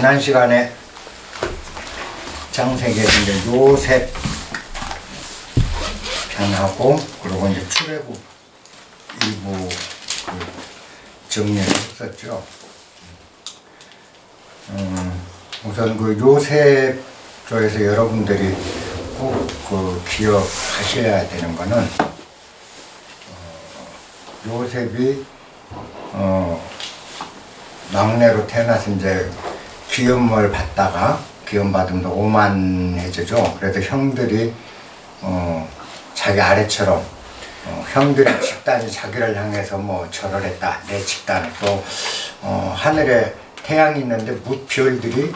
지난 시간에 창세기에 이제 요셉 편하고 그리고 이제 출애굽 일부 정리를 했었죠. 우선 그 요셉 쪽에서 여러분들이 꼭 기억하셔야 되는 거는 요셉이 막내로 태어나서 이제 기업을 받다가 기업 받으면 오만해지죠. 그래서 형들이 자기 아래처럼 형들의 집단이 자기를 향해서 뭐 절을 했다. 내 집단은 또 하늘에 태양이 있는데 무별들이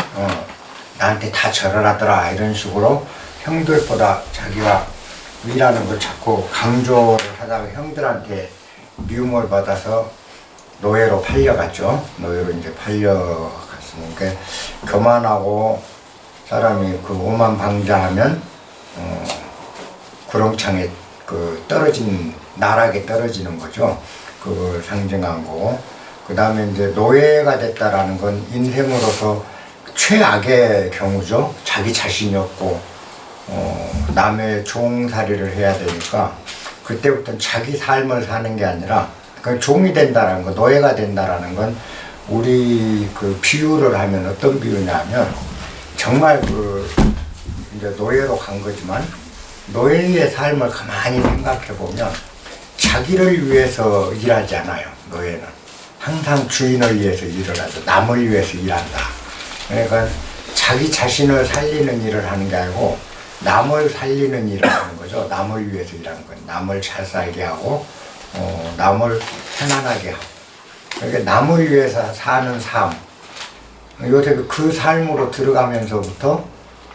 나한테 다 절을 하더라. 이런 식으로 형들보다 자기가 위라는 걸 자꾸 강조를 하다가 형들한테 미움을 받아서 노예로 팔려갔죠. 노예로 이제 팔려갔으니까 교만하고 사람이 그 오만방자하면 구렁창에 떨어진 나락에 떨어지는 거죠. 그걸 상징한 거고, 그 다음에 이제 노예가 됐다라는 건 인생으로서 최악의 경우죠. 자기 자신이 없고 남의 종살이를 해야 되니까 그때부터는 자기 삶을 사는 게 아니라 그 종이 된다라는 거, 노예가 된다라는 건 우리 그 비유를 하면 어떤 비유냐면 정말 이제 노예로 간 거지만 노예의 삶을 가만히 생각해 보면 자기를 위해서 일하지 않아요. 노예는 항상 주인을 위해서 일을 하죠. 남을 위해서 일한다. 그러니까 자기 자신을 살리는 일을 하는 게 아니고 남을 살리는 일을 하는 거죠. 남을 위해서 일하는 거예요. 남을 잘 살게 하고 남을 편안하게 하고. 그러니까 남을 위해서 사는 삶. 요새 그 삶으로 들어가면서부터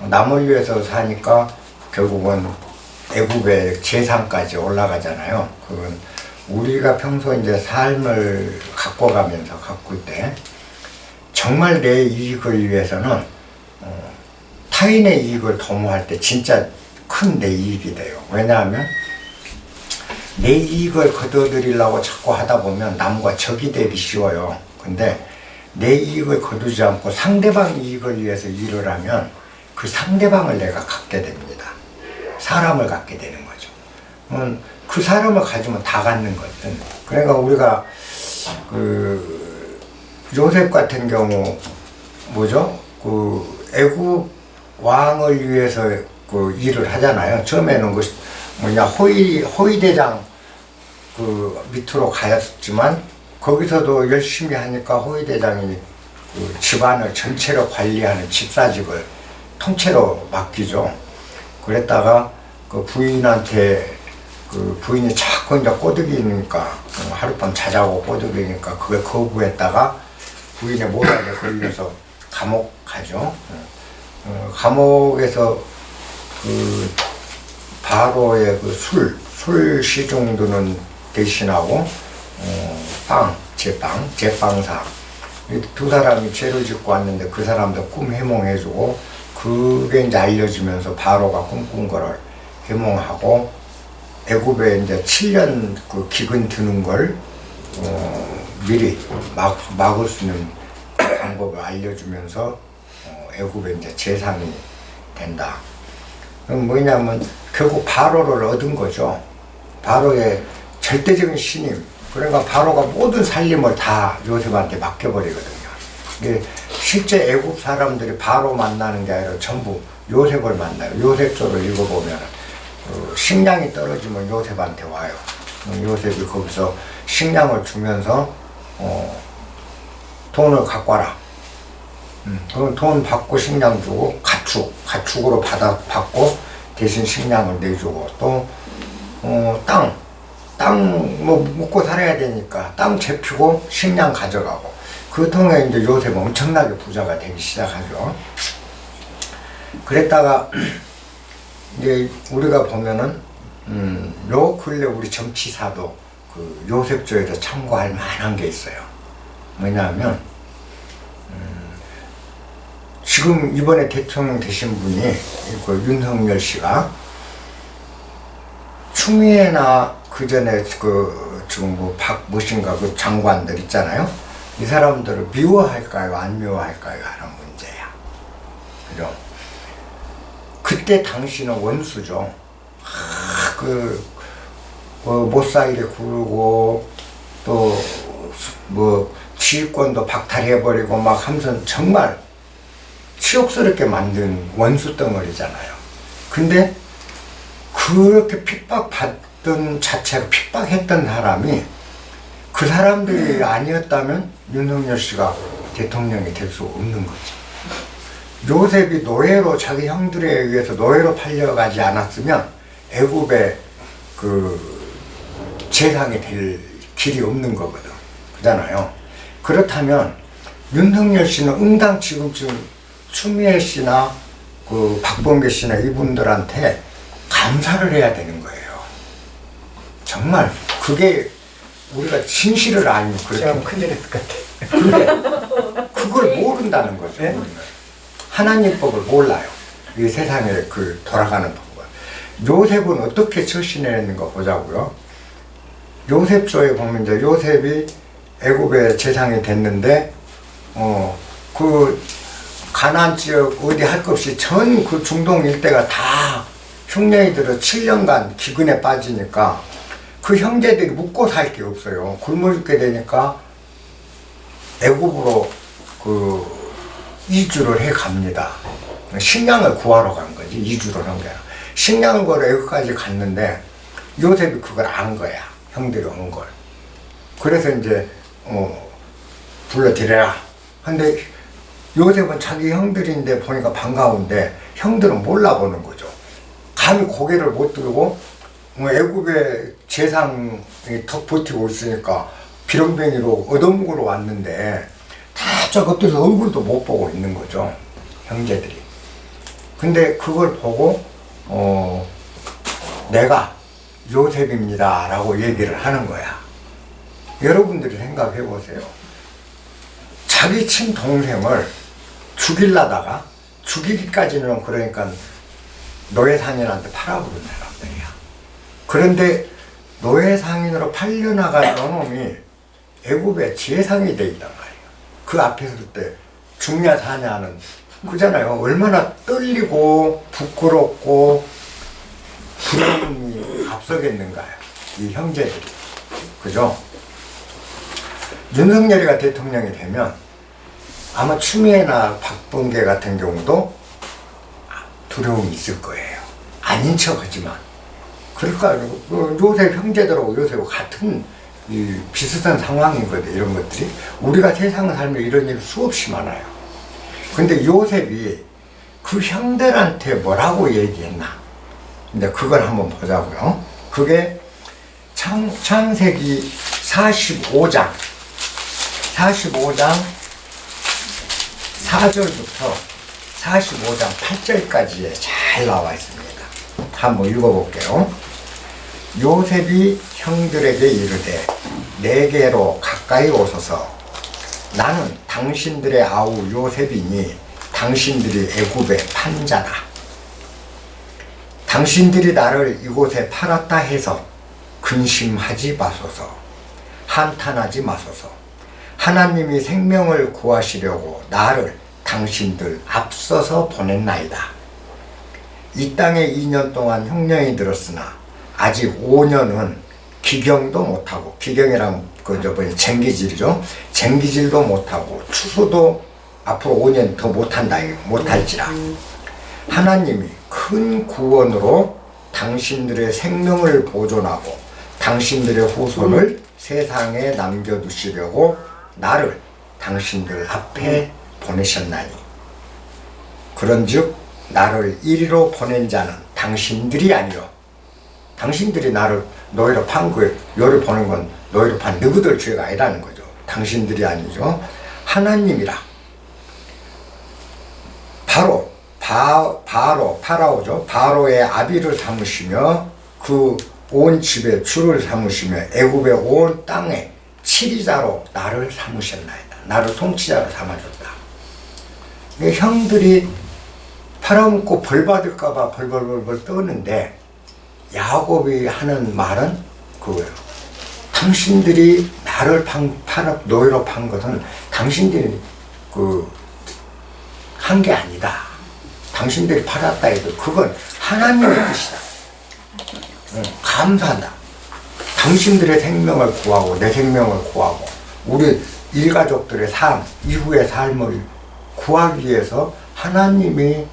남을 위해서 사니까 결국은 애굽의 재산까지 올라가잖아요. 그건 우리가 평소 이제 삶을 가꿀 때 정말 내 이익을 위해서는 타인의 이익을 도모할 때 진짜 큰 내 이익이 돼요. 왜냐하면 내 이익을 거둬들이려고 자꾸 하다 보면 남과 적이 되기 쉬워요. 근데 내 이익을 거두지 않고 상대방 이익을 위해서 일을 하면 그 상대방을 내가 갖게 됩니다. 사람을 갖게 되는 거죠. 그 사람을 가지면 다 갖는 거거든. 그러니까 우리가 요셉 같은 경우 뭐죠? 애굽 왕을 위해서 일을 하잖아요. 처음에는 호위대장 밑으로 가였지만 거기서도 열심히 하니까 호위대장이 집안을 전체로 관리하는 집사직을 통째로 맡기죠. 그랬다가 부인한테 부인이 자꾸 이제 꼬드기니까 하룻밤 자자고 꼬드기니까 그걸 거부했다가 부인의 모략에 걸려서 감옥 가죠. 감옥에서 바로의 술 시중도는 대신하고 제빵사 두 사람이 죄를 짓고 왔는데 그 사람도 꿈 해몽해주고 그게 이제 알려지면서 바로가 꿈꾼 거를 해몽하고 애굽에 이제 7년 기근 드는 걸 미리 막을 수 있는 방법을 알려주면서 애굽에 이제 재상이 된다. 그럼 뭐냐면 결국 바로를 얻은 거죠. 바로의 절대적인 신임. 그러니까 바로가 모든 살림을 다 요셉한테 맡겨버리거든요. 근데 실제 애굽 사람들이 바로 만나는 게 아니라 전부 요셉을 만나요. 요셉 쪽을 읽어보면 식량이 떨어지면 요셉한테 와요. 요셉이 거기서 식량을 주면서 돈을 갖고 와라. 그럼 돈 받고 식량 주고 가축으로 받고 대신 식량을 내주고 또 땅 먹고 살아야 되니까 땅 재피고 식량 가져가고 그 통해 이제 요셉 엄청나게 부자가 되기 시작하죠. 그랬다가 이제 우리가 보면은 요 근래 우리 정치사도 요셉 쪽에서 참고할 만한 게 있어요. 뭐냐면 지금 이번에 대통령 되신 분이 윤석열 씨가 추미애나 그 전에 지금 무엇인가 장관들 있잖아요. 이 사람들을 미워할까요? 안 미워할까요? 하는 문제. 그죠? 그때 당시는 원수죠. 못 살게 굴고 또 뭐 지휘권도 박탈해버리고 막 하면서 정말 치욕스럽게 만든 원수 덩어리잖아요. 근데 그렇게 핍박받던 자체가 핍박했던 사람이 그 사람들이 아니었다면 윤석열 씨가 대통령이 될 수 없는 거지. 요셉이 노예로 자기 형들에 의해서 노예로 팔려가지 않았으면 애굽의 그 재상이 될 길이 없는 거거든. 그잖아요. 그렇다면 윤석열 씨는 응당 지금쯤 추미애 씨나 그 박범계 씨나 이분들한테 감사를 해야 되는 거예요. 정말 그게 우리가 진실을 알면 그렇게 큰일 했을 것 같아. 근데 그걸 모른다는 거죠. 우리는. 하나님 법을 몰라요. 이 세상에 그 돌아가는 법을. 요셉은 어떻게 처신했는가 보자고요. 요셉조에 보면 이제 요셉이 애굽의 재상이 됐는데 그 가나안 지역 어디 할 것 없이 전 그 중동 일대가 다 흉년이들은 7년간 기근에 빠지니까 그 형제들이 묵고 살 게 없어요. 굶어 죽게 되니까 애굽으로 그 이주를 해 갑니다. 식량을 구하러 간 거지. 이주를 한 거야. 식량을 구하러 애굽까지 갔는데 요셉이 그걸 안 거야. 형들이 온 걸. 그래서 이제 불러들여라. 근데 요셉은 자기 형들인데 보니까 반가운데 형들은 몰라보는 거죠. 감히 고개를 못 들고 애굽의 재상이 턱 버티고 있으니까 비렁뱅이로 어둠으로 왔는데 다 저 겉에서 얼굴도 못 보고 있는 거죠. 형제들이. 근데 그걸 보고 내가 요셉입니다 라고 얘기를 하는 거야. 여러분들이 생각해 보세요. 자기 친동생을 죽이려다가 죽이기까지는 그러니까 노예상인한테 팔아버린 사람들이야. 그런데 노예상인으로 팔려나간 놈이 애굽의 재상이 돼 있단 말이야. 그 앞에 설 때 죽냐 사냐는 그잖아요. 얼마나 떨리고 부끄럽고 두려움이 앞서겠는가요. 이 형제들이. 그죠? 윤석열이가 대통령이 되면 아마 추미애나 박범계 같은 경우도 두려움이 있을 거예요. 아닌 척하지만. 그러니까 요셉 형제들하고 요셉하고 같은 비슷한 상황이거든. 이런 것들이 우리가 세상을 살면 이런 일이 수없이 많아요. 근데 요셉이 그 형들한테 뭐라고 얘기했나? 근데 그걸 한번 보자고요. 그게 창세기 45장 4절부터 45장 8절까지에 잘 나와 있습니다. 한번 읽어볼게요. 요셉이 형들에게 이르되 내게로 가까이 오소서. 나는 당신들의 아우 요셉이니 당신들이 애굽의 판자다. 당신들이 나를 이곳에 팔았다 해서 근심하지 마소서. 한탄하지 마소서. 하나님이 생명을 구하시려고 나를 당신들 앞서서 보냈나이다. 이 땅에 2년 동안 흉년이 들었으나 아직 5년은 기경도 못하고, 기경이란 그 저번에 쟁기질이죠. 쟁기질도 못하고 추수도 앞으로 5년 더 못할지라. 하나님이 큰 구원으로 당신들의 생명을 보존하고 당신들의 후손을 세상에 남겨두시려고 나를 당신들 앞에 보내셨나니, 그런즉 나를 이리로 보낸 자는 당신들이 아니요, 당신들이 나를 노예로 판 거예요. 요를 보낸 건 노예로 판 너희들 죄가 아니라는 거죠. 당신들이 아니죠. 하나님이라. 바로 파라오죠. 바로의 아비를 삼으시며 그 온 집에 주를 삼으시며 애굽의 온 땅에 치리자로 나를 삼으셨나이다. 나를 통치자로 삼아줬다. 형들이 팔아먹고 벌 받을까봐 벌벌벌 떠는데 야곱이 하는 말은 그거예요. 당신들이 나를 노예로 판 것은 당신들이 한 게 아니다. 당신들이 팔았다 해도 그건 하나님의 뜻이다. 감사한다. 당신들의 생명을 구하고 내 생명을 구하고 우리 일가족들의 삶, 이후의 삶을 구하기 위해서 하나님이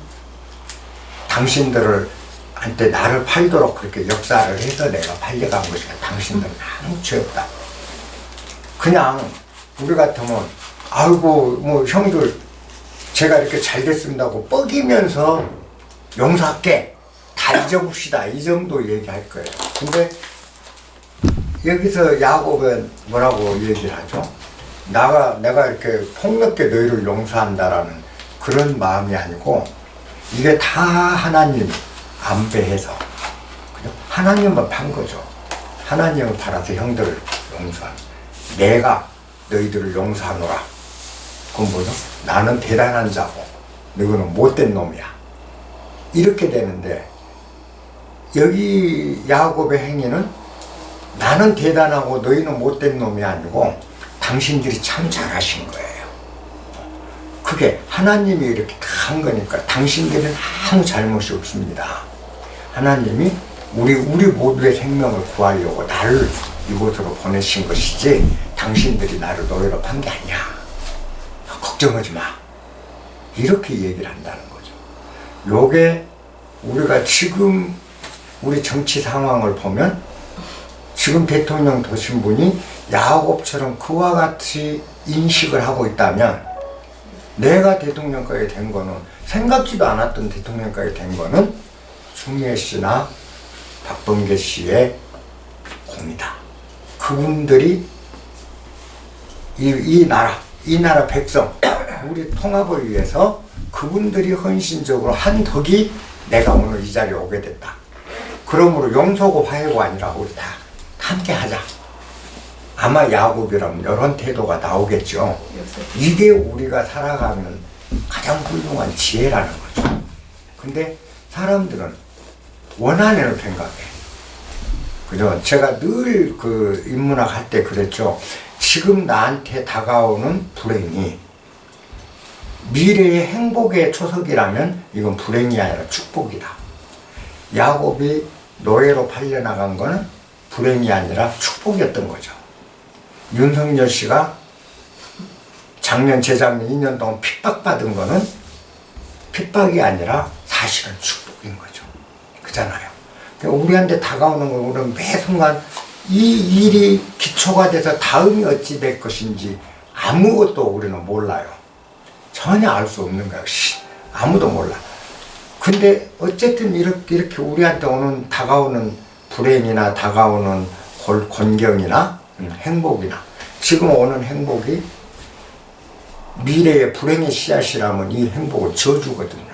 당신들을 한테 나를 팔도록 그렇게 역사를 해서 내가 팔려간 것이다. 당신들은 아무 죄 없다. 그냥 우리 같으면 아이고 뭐 형들 제가 이렇게 잘 됐습니다고 뻐기면서 용서할게 다 잊어봅시다 이 정도 얘기할 거예요. 근데 여기서 야곱은 뭐라고 얘기를 하죠? 내가 이렇게 폭넓게 너희를 용서한다라는 그런 마음이 아니고 이게 다 하나님 안배해서 하나님을 판 거죠. 하나님을 팔아서 형들을 용서한 내가 너희들을 용서하노라. 그건 뭐죠? 나는 대단한 자고 너희는 못된 놈이야. 이렇게 되는데 여기 야곱의 행위는 나는 대단하고 너희는 못된 놈이 아니고 당신들이 참 잘하신 거예요. 그게 하나님이 이렇게 한 거니까 당신들은 아무 잘못이 없습니다. 하나님이 우리 모두의 생명을 구하려고 나를 이곳으로 보내신 것이지 당신들이 나를 노예로 판 게 아니야. 걱정하지 마. 이렇게 얘기를 한다는 거죠. 요게 우리가 지금 우리 정치 상황을 보면 지금 대통령 되신 분이 야곱처럼 그와 같이 인식을 하고 있다면 내가 대통령까지 된 거는 생각지도 않았던 대통령까지 된 거는 추미애 씨나 박범계 씨의 공이다. 그분들이 이 나라 백성 우리 통합을 위해서 그분들이 헌신적으로 한 덕이 내가 오늘 이 자리에 오게 됐다. 그러므로 용서고 화해고 아니라 우리 다 함께 하자. 아마 야곱이라면 이런 태도가 나오겠죠. 이게 우리가 살아가는 가장 훌륭한 지혜라는 거죠. 근데 사람들은 원한을 생각해. 그죠? 제가 늘 그 인문학 할 때 그랬죠. 지금 나한테 다가오는 불행이 미래의 행복의 초석이라면 이건 불행이 아니라 축복이다. 야곱이 노예로 팔려나간 거는 불행이 아니라 축복이었던 거죠. 윤석열 씨가 작년, 재작년 2년 동안 핍박받은 거는 핍박이 아니라 사실은 축복인 거죠. 그잖아요. 그러니까 우리한테 다가오는 걸 우리는 매 순간 이 일이 기초가 돼서 다음이 어찌 될 것인지 아무것도 우리는 몰라요. 전혀 알 수 없는 거예요. 아무도 몰라. 근데 어쨌든 이렇게 우리한테 다가오는 불행이나 다가오는 곤경이나 행복이나 지금 오는 행복이 미래의 불행의 씨앗이라면 이 행복은 저주거든요.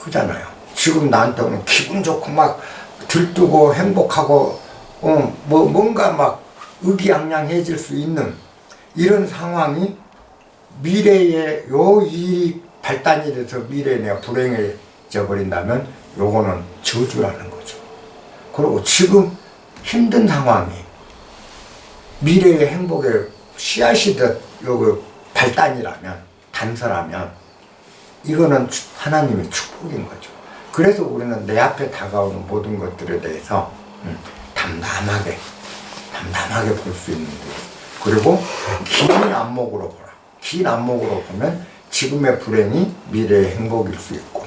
그잖아요. 지금 나한테 오는 기분 좋고 막 들뜨고 행복하고 뭔가 막 의기양양해질 수 있는 이런 상황이 미래에 요 일이 발단이 돼서 미래에 내가 불행해져 버린다면 요거는 저주라는 거죠. 그리고 지금 힘든 상황이 미래의 행복의 씨앗이 요 발단이라면 단서라면 이거는 하나님의 축복인 거죠. 그래서 우리는 내 앞에 다가오는 모든 것들에 대해서 담담하게 볼 수 있는 거예요. 그리고 긴 안목으로 보라. 긴 안목으로 보면 지금의 불행이 미래의 행복일 수 있고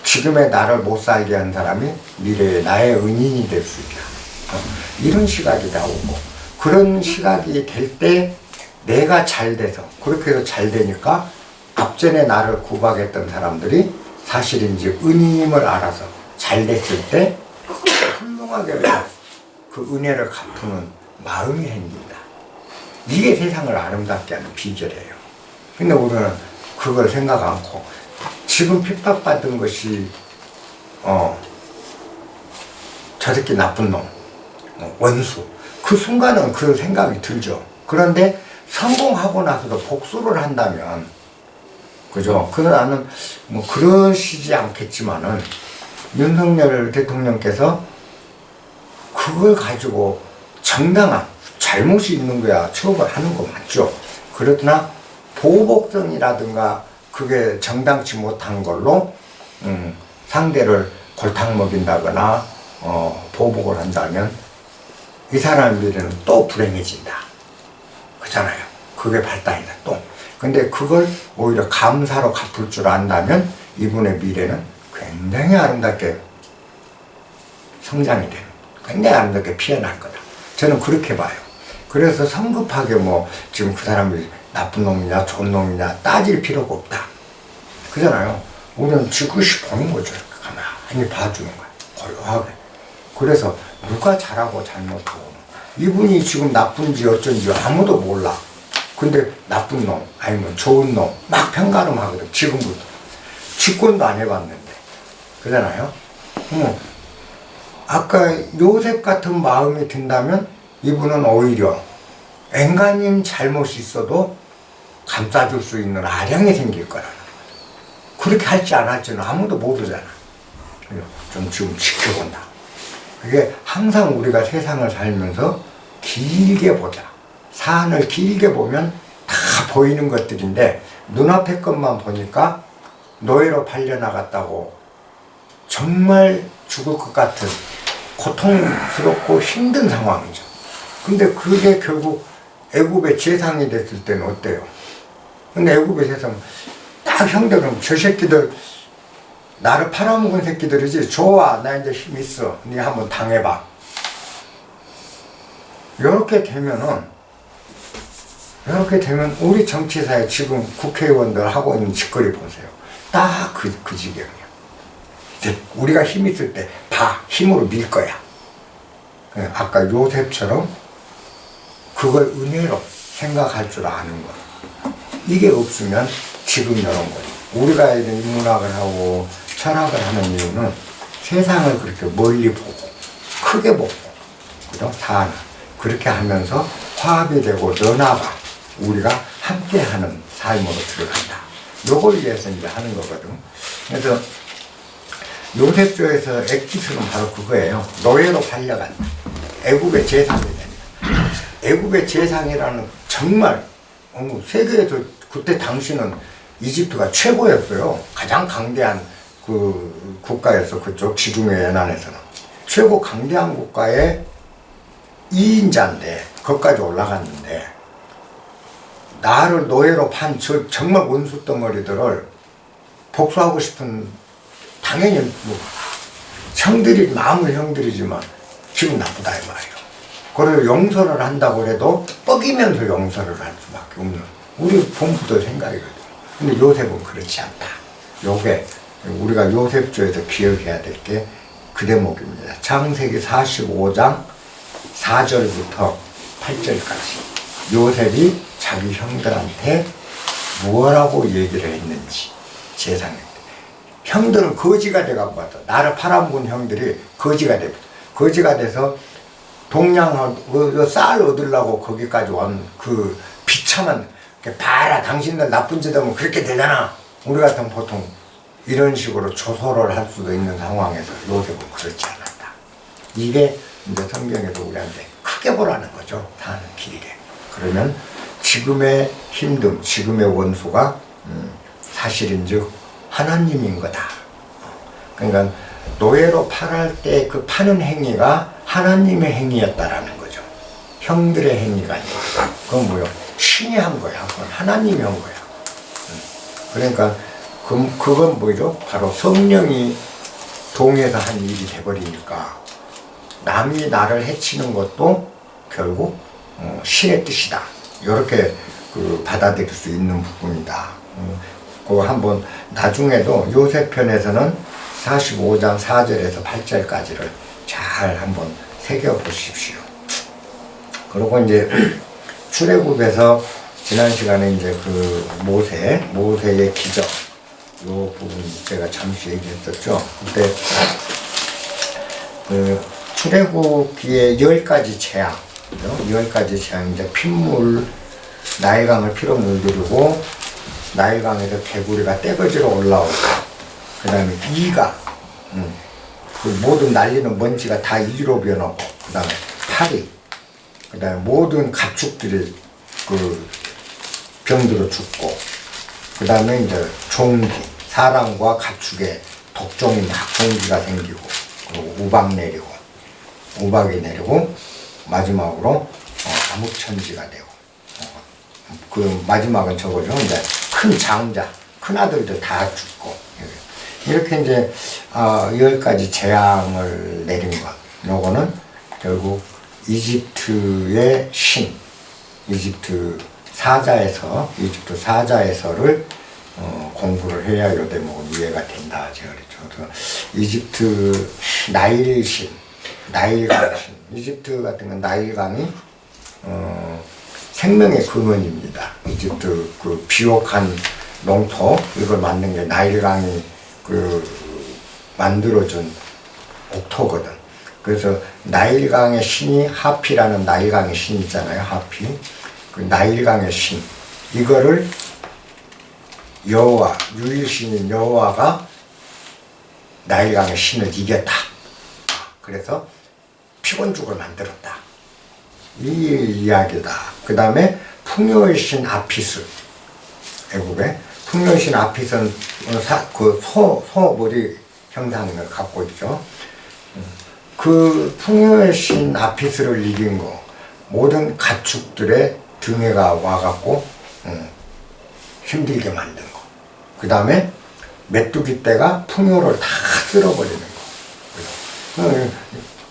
지금의 나를 못 살게 한 사람이 미래의 나의 은인이 될 수 있다. 이런 시각이 나오고 그런 시각이 될 때 내가 잘 돼서 그렇게 해서 잘 되니까 앞전에 나를 구박했던 사람들이 사실 이제 은인임을 알아서 잘 됐을 때 훌륭하게 그 은혜를 갚는 마음이 생긴다. 이게 세상을 아름답게 하는 비결이에요. 근데 우리는 그걸 생각 않고 지금 핍박받은 것이 저 새끼 나쁜 놈, 원수 그 순간은 그 생각이 들죠. 그런데 성공하고 나서도 복수를 한다면 그죠? 그래서 나는 뭐 그러시지 않겠지만은 윤석열 대통령께서 그걸 가지고 정당한 잘못이 있는 거야 처벌하는 거 맞죠. 그러나 보복성이라든가 그게 정당치 못한 걸로 상대를 골탕 먹인다거나 보복을 한다면 이 사람의 미래는 또 불행해진다. 그잖아요. 그게 발단이다 또. 근데 그걸 오히려 감사로 갚을 줄 안다면 이분의 미래는 굉장히 아름답게 성장이 되는, 굉장히 아름답게 피어날 거다. 저는 그렇게 봐요. 그래서 성급하게 뭐 지금 그 사람이 나쁜 놈이냐 좋은 놈이냐 따질 필요가 없다. 그잖아요. 우리는 지그시 보는 거죠. 가만히 봐주는 거야. 고요하게. 그래서 누가 잘하고 잘못하고 이분이 지금 나쁜지 어쩐지 아무도 몰라. 근데 나쁜 놈 아니면 좋은 놈 막 평가름 하거든. 지금부터 직권도 안 해봤는데 그잖아요. 아까 요셉 같은 마음이 든다면 이분은 오히려 앵간님 잘못이 있어도 감싸줄 수 있는 아량이 생길 거라는 거죠. 그렇게 할지 안 할지는 아무도 모르잖아. 좀 지금 지켜본다. 그게 항상 우리가 세상을 살면서 길게 보자. 사안을 길게 보면 다 보이는 것들인데 눈앞의 것만 보니까 노예로 팔려나갔다고 정말 죽을 것 같은 고통스럽고 힘든 상황이죠. 근데 그게 결국 애굽의 재상이 됐을 때는 어때요? 근데 애굽의 재상 딱 형들은 저 새끼들 나를 팔아먹은 새끼들이지. 좋아, 나 이제 힘 있어. 네 한번 당해봐. 이렇게 되면 우리 정치사에 지금 국회의원들 하고 있는 짓거리 보세요. 딱 그 지경이야. 이제 우리가 힘 있을 때 힘으로 밀 거야. 아까 요셉처럼 그걸 은혜로 생각할 줄 아는 거. 이게 없으면 지금 이런 거예요. 우리가 이런 인문학을 하고 철학을 하는 이유는 세상을 그렇게 멀리 보고 크게 보고 그죠? 사안을 그렇게 하면서 화합이 되고 너나가 우리가 함께하는 삶으로 들어간다. 요걸 위해서 이제 하는 거거든. 그래서 요셉조에서 엑기스는 바로 그거예요. 노예로 팔려간다. 애굽의 재상이 된다. 애굽의 재상이라는 정말 세계에서 그때 당시는 이집트가 최고였어요. 가장 강대한 그 국가였어. 그쪽 지중해 연안에서는 최고 강대한 국가의 2인자인데 거기까지 올라갔는데 나를 노예로 판 저 정말 원수 덩어리들을 복수하고 싶은 당연히 뭐 형들이 마음은 형들이지만 기분 나쁘다 이 말이에요. 그래서 용서를 한다고 해도 뻐기면서 용서를 할 수밖에 없는 우리 본부도 생각이거든요. 근데 요셉은 그렇지 않다. 요게 우리가 요셉조에서 기억해야 될 게 그 대목입니다. 창세기 45장 4절부터 8절까지 요셉이 자기 형들한테 뭐라고 얘기를 했는지 재상에 형들은 거지가 돼갖고 왔다. 나를 팔아먹은 형들이 거지가 돼서 동양하고 쌀 얻으려고 거기까지 온 그 비참한 봐라 당신들 나쁜 짓 하면 그렇게 되잖아. 우리 같은 보통 이런 식으로 조소를 할 수도 있는 상황에서 요셉은 그렇지 않았다. 이게 이제 성경에서 우리한테 크게 보라는 거죠. 사는 길게. 그러면 지금의 힘듦, 지금의 원수가 사실인즉 하나님인 거다. 그러니까 노예로 팔할 때 그 파는 행위가 하나님의 행위였다라는 거죠. 형들의 행위가 아니고. 그건 뭐요? 신이 한 거야. 그건 하나님이 한 거야. 그러니까 그건 뭐죠? 바로 성령이 동해서 한 일이 돼버리니까 남이 나를 해치는 것도 결국 신의 뜻이다. 이렇게 받아들일 수 있는 부분이다. 그거 한번 나중에도 요셉편에서는 45장 4절에서 8절까지를 잘 한번 새겨보십시오. 그리고 이제 출애굽에서 지난 시간에 이제 그 모세의 기적 요 부분 제가 잠시 얘기했었죠. 그때 그 출애굽기에 10가지 재앙, 10가지 재앙 이제 핏물 나일강을 피로 물들이고 나일강에서 개구리가 떼거지로 올라오고 그 다음에 이가 그 모든 날리는 먼지가 다 이로 변하고 그 다음에 파리 그 다음에 모든 가축들이 그 병들어 죽고 그 다음에 이제 종기, 사람과 가축의 독종이 막 종기가 생기고, 그리고 우박이 내리고, 마지막으로 암흑천지가 되고, 그 마지막은 저거죠. 이제 큰 장자, 큰 아들들 다 죽고, 이렇게 이제 10가지 재앙을 내린 것. 요거는 결국 이집트의 신, 이집트 사자에서를 공부를 해야 요 대목은 이해가 된다. 제가 그랬죠. 그래서 이집트 나일강 신, 이집트 같은 건 나일강이 생명의 근원입니다. 이집트 그 비옥한 농토 이걸 만든 게 나일강이 만들어준 옥토거든. 그래서 나일강의 신이 하피라는 나일강의 신이 있잖아요. 하피. 그 나일강의 신. 이거를 유일신인 여호와가 나일강의 신을 이겼다. 그래서 피곤죽을 만들었다. 이 이야기다. 그 다음에 풍요의 신 아피스. 애국에 풍요의 신 아피스는 소머리 형상을 갖고 있죠. 그 풍요의 신 아피스를 이긴 거, 모든 가축들의 등에가 와갖고 힘들게 만든 거. 그 다음에 메뚜기 떼가 풍요를 다 쓸어버리는 거.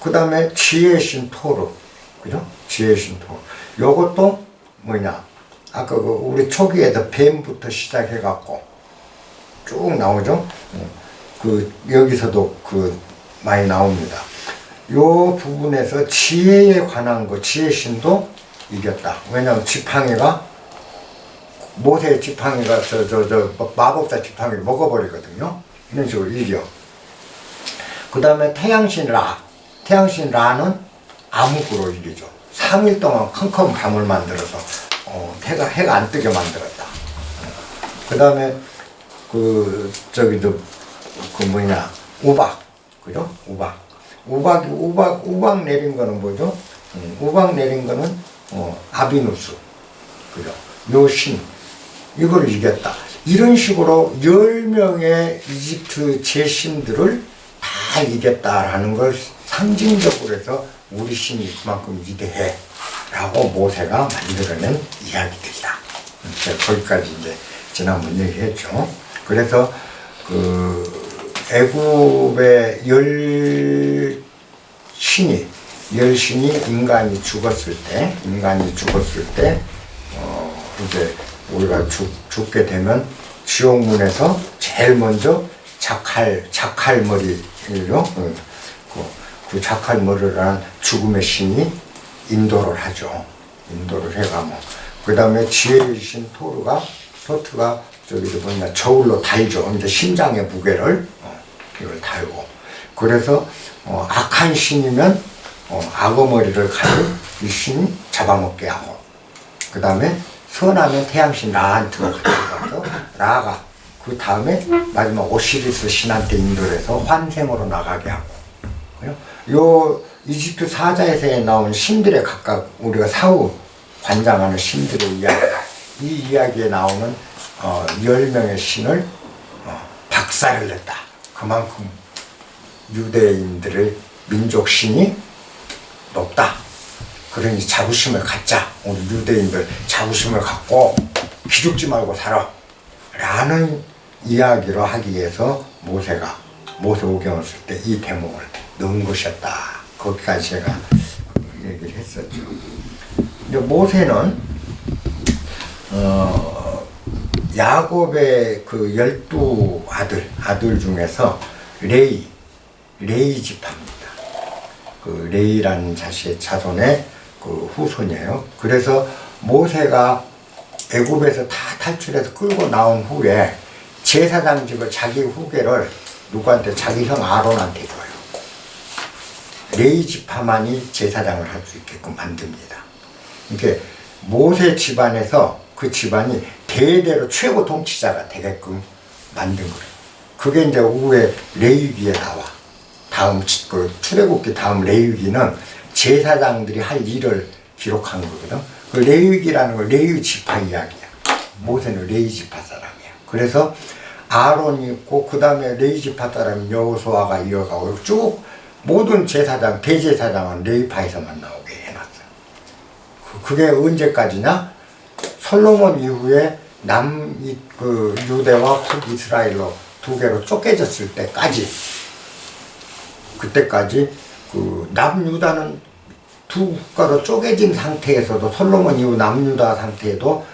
그 다음에 지혜의 신 토르, 그죠? 지혜의 신 토르. 요것도 뭐냐? 아까 우리 초기에서 뱀부터 시작해갖고 쭉 나오죠? 여기서도 많이 나옵니다. 요 부분에서 지혜에 관한 거, 지혜신도 이겼다. 왜냐면 모세의 지팡이가 마법사 지팡이를 먹어버리거든요. 이런 식으로 이겨. 그 다음에 태양신 라는 암흑으로 이기죠. 3일 동안 컴컴 밤을 만들어서 해가 안 뜨게 만들었다. 그 다음에 우박, 그죠? 우박 내린 거는 뭐죠? 우박 내린 거는 아비누스, 그죠? 요신, 이걸 이겼다. 이런 식으로 10명의 이집트 제신들을 다 이겼다라는 걸 상징적으로 해서 우리 신이 그만큼 위대해 라고 모세가 만들어낸 이야기들이다. 제가 거기까지 이제 지난번 얘기했죠. 그래서 애굽의 열신이 인간이 죽었을 때 이제 우리가 죽게 되면 지옥문에서 제일 먼저 자칼머리죠. 그 자칼머리라는 죽음의 신이 인도를 하죠. 인도를 해가면 그 다음에 지혜의 신 토트가 저울로 달죠. 이제 심장의 무게를 이걸 달고. 그래서 악한 신이면 악어머리를 가지고 이 신이 잡아먹게 하고. 그 다음에 선하면 태양신 라한트가 가져가서 라가 그 다음에 마지막 오시리스 신한테 인도를 해서 환생으로 나가게 하고. 요 이집트 사자에서 나온 신들의 각각 우리가 사후 관장하는 신들의 이야기, 이 이야기에 나오는 10명의 신을 박살을 냈다. 그만큼 유대인들의 민족 신이 높다. 그러니 자부심을 갖자. 우리 유대인들 자부심을 갖고 기죽지 말고 살아 라는 이야기로 하기 위해서 모세 오경을 쓸 때 이 대목을 넣은 것이었다. 거기까지 제가 얘기를 했었죠. 근데 모세는 야곱의 12아들 중에서 레이 지파입니다. 레이라는 자손의 후손이에요. 그래서 모세가 애굽에서 다 탈출해서 끌고 나온 후에 제사장직을 자기 후계를 누구한테? 자기 형 아론한테 줘요. 레이 지파만이 제사장을 할 수 있게끔 만듭니다. 이렇게 모세 집안에서 그 집안이 대대로 최고 통치자가 되게끔 만든 거예요. 그게 이제 후에 레위기에 나와. 다음 출애굽기 다음 레위기는 제사장들이 할 일을 기록한 거거든. 그 레위기라는 건 레위 지파 이야기야. 모세는 레위 지파 사람이야. 그래서 아론이 있고 그 다음에 레위지파 사람이 여호수아가 이어가고 쭉 모든 제사장, 대제사장은 레위파에서만 나오게 해놨어요. 그게 언제까지냐? 솔로몬 이후에 유대와 북이스라엘로 두 개로 쪼개졌을 때까지, 그때까지 남유다는 두 국가로 쪼개진 상태에서도 솔로몬 이후 남유다 상태에도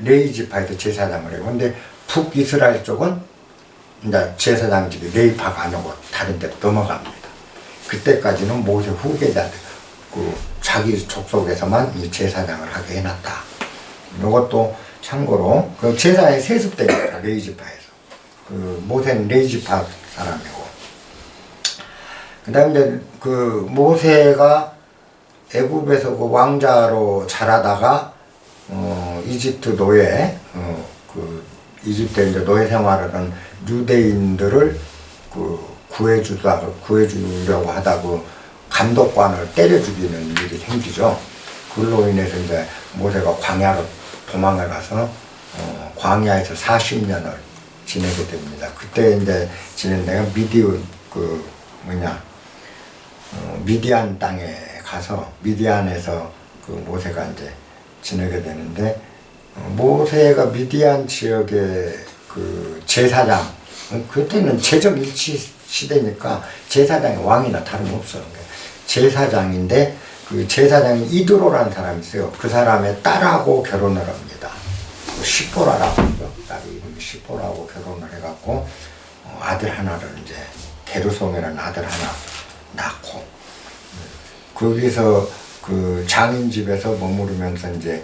레위지파에서 제사장을 해요. 근데 북이스라엘 쪽은 이제 제사장직이 레위파가 안 오고 다른 데로 넘어갑니다. 그때까지는 모세 후계자들, 자기 족속에서만 이 제사장을 하게 해놨다. 이것도 참고로 제사의 세습되니까 레위지파에서 모세는 레위지파 사람이고, 그 다음에 이제 모세가 애굽에서 왕자로 자라다가 이집트 노예, 이집트에 이제 노예 생활하는 유대인들을 구해주려고 하다 감독관을 때려 죽이는 일이 생기죠. 그걸로 인해서 이제 모세가 광야로 도망을 가서 광야에서 40년을 지내게 됩니다. 그때 이제 지낸 데가 미디안 땅에 가서 미디안에서 모세가 이제 지내게 되는데, 모세가 미디안 지역의 제사장, 그때는 제정일치 시대니까 제사장이 왕이나 다름없어요. 제사장인데 제사장이 이드로라는 사람이 있어요. 그 사람의 딸하고 결혼을 합니다. 시포라라고 하죠. 딸이 이름이 시포라고 결혼을 해갖고 아들 하나를 이제 게르솜이라는 아들 하나 낳고, 거기서 장인 집에서 머무르면서 이제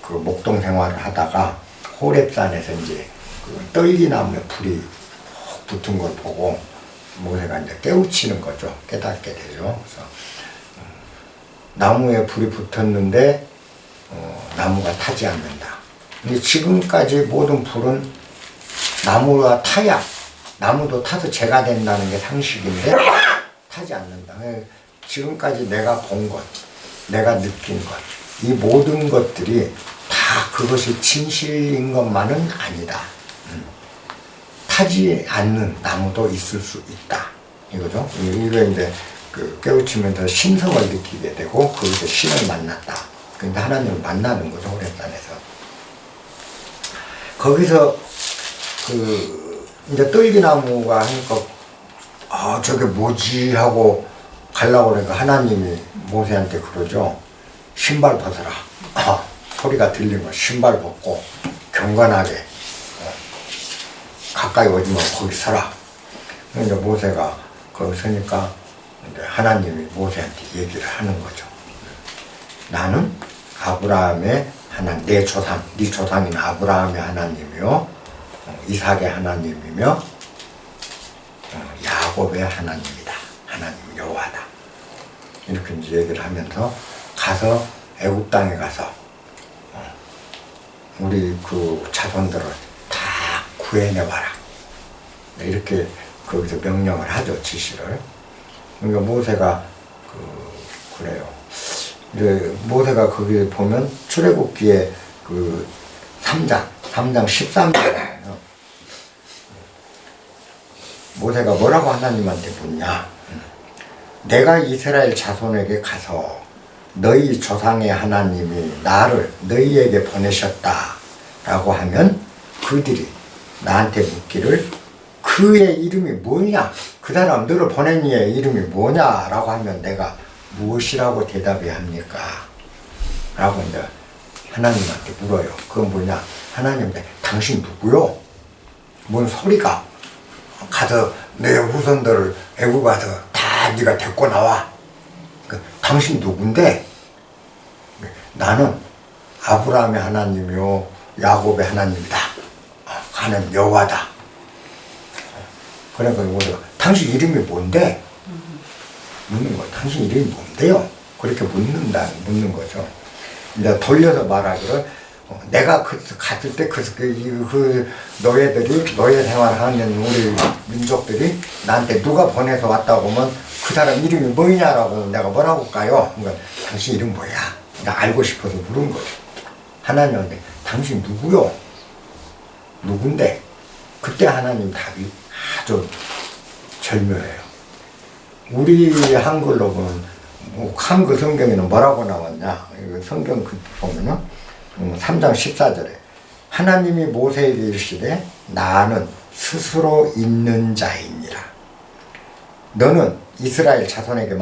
목동 생활을 하다가 호렙산에서 이제 떨기나무에 불이 훅 붙은 걸 보고 모세가 이제 깨우치는 거죠. 깨닫게 되죠. 그래서 나무에 불이 붙었는데 나무가 타지 않는다. 근데 지금까지 모든 불은 나무가 타야 나무도 타서 재가 된다는 게 상식인데 타지 않는다. 지금까지 내가 본 것, 내가 느낀 것, 이 모든 것들이 다 그것이 진실인 것만은 아니다. 타지 않는 나무도 있을 수 있다. 이거죠. 이거 이제 깨우치면서 신성을 느끼게 되고 거기서 신을 만났다. 근데 하나님을 만나는 거죠. 호렙산에서. 거기서 이제 떨기나무가 하니까 저게 뭐지 하고 가려고 그러니까 하나님이 모세한테 그러죠. 신발 벗어라. 소리가 들리면 신발 벗고 경건하게 가까이 오지 말고 거기 서라. 이제 모세가 거기 서니까 이제 하나님이 모세한테 얘기를 하는 거죠. 나는 아브라함의 하나님, 네 조상인 아브라함의 하나님이요, 이삭의 하나님이며 야곱의 하나님이다. 하나님 여호와다. 이렇게 이제 얘기를 하면서 가서 애굽 땅에 가서 우리 자손들을 다 구해내와라. 이렇게 거기서 명령을 하죠. 지시를. 그러니까 모세가 그래요. 이제 모세가 거기 보면 출애굽기에 3장 13절이에요. 모세가 뭐라고 하나님한테 묻냐? 내가 이스라엘 자손에게 가서 너희 조상의 하나님이 나를 너희에게 보내셨다 라고 하면 그들이 나한테 묻기를 그의 이름이 뭐냐? 그 사람 너를 보낸 이의 이름이 뭐냐? 라고 하면 내가 무엇이라고 대답해야 합니까? 라고 이제 하나님한테 물어요. 그건 뭐냐? 하나님한테 당신 누구요? 뭔 소리가? 가서 내 후손들을 애굽 가서 다 네가 데리고 나와. 당신 누군데? 나는 아브라함의 하나님이요 야곱의 하나님이다. 하나님 여호와다. 그러니까 우리가 당신 이름이 뭔데? 묻는 거야. 당신 이름이 뭔데요? 그렇게 묻는 거죠. 이제 돌려서 말하기를 내가 갔을 때 노예들이 노예 생활하는 우리 민족들이 나한테 누가 보내서 왔다고 하면 그 사람 이름이 뭐냐라고 내가 뭐라고 할까요? 그러니까 당신 이름 뭐야? 나 알고 싶어서 물은 거죠. 하나님한테 당신 누구요? 누군데? 그때 하나님 답이 아주 절묘해요. 우리 한글로 보면 한글 성경에는 뭐라고 나왔냐? 이거 성경 보면은 3장 14절에 하나님이 모세에게 이르시되 나는 스스로 있는 자이니라. 너는 이스라엘 자손에게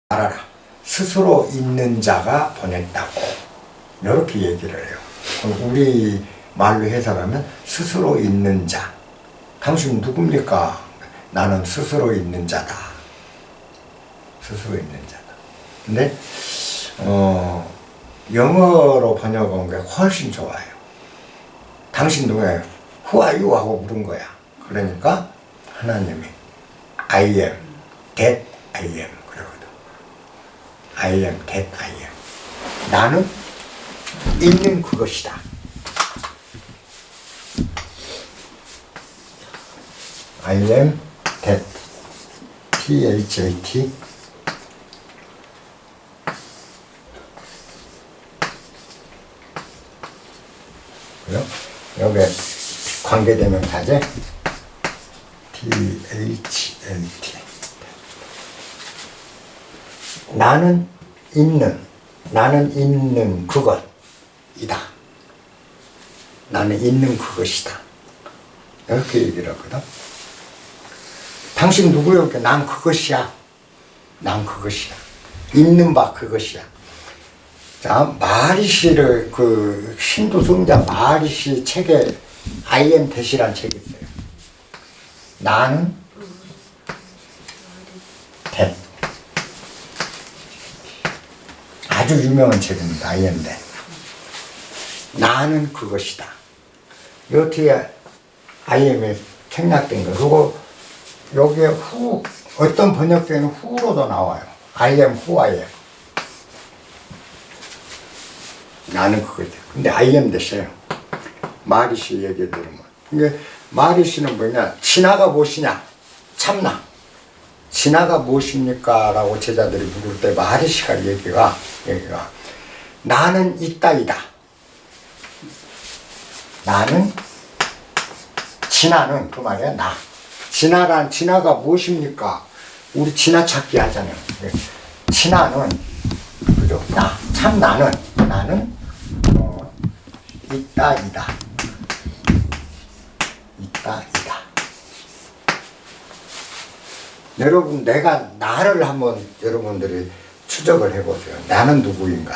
말하라. 스스로 있는 자가 보냈다고. 이렇게 얘기를 해요. 우리 말로 해석하면 스스로 있는 자. 당신 누굽니까? 나는 스스로 있는 자다. 스스로 있는 자다. 근데 영어로 번역한 게 훨씬 좋아요. 당신 누구야? Who are you? 하고 물은 거야. 그러니까 하나님이 I am, that I am 그러거든. I am, that I am. 나는 있는 그것이다. I am that, T-H-A-T. 그죠? 여기 관계대명사제 T-H-A-T. 나는 있는 그것이다. 나는 있는 그것이다. 이렇게 얘기를 하거든. 당신 누구요? 난 그것이야. 난 그것이야. 있는 바 그것이야. 자, 마리시를 신도 성자 마리시 책에 I am that이라는 책이 있어요. 나는 that. 아주 유명한 책입니다. I am that. 나는 그것이다. 여기에 I am에 생략된 거. 그리고 여기에 who, 어떤 번역에는 who로도 나와요. I am who I am. 나는 그거죠. 근데 I am that이에요. 마리시 얘기 들으면. 이게 마리시는 뭐냐? 진화가 무엇이냐? 참나. 진화가 무엇입니까? 라고 제자들이 물을 때 마리시가 얘기가 나는 있다이다. 나는 진화는 그 말이야. 나. 진화가 무엇입니까? 우리 진화 찾기 하잖아요. 진화는 그죠? 나. 참 나는 있다이다. 있다이다. 여러분, 내가 나를 한번 여러분들이 추적을 해보세요. 나는 누구인가?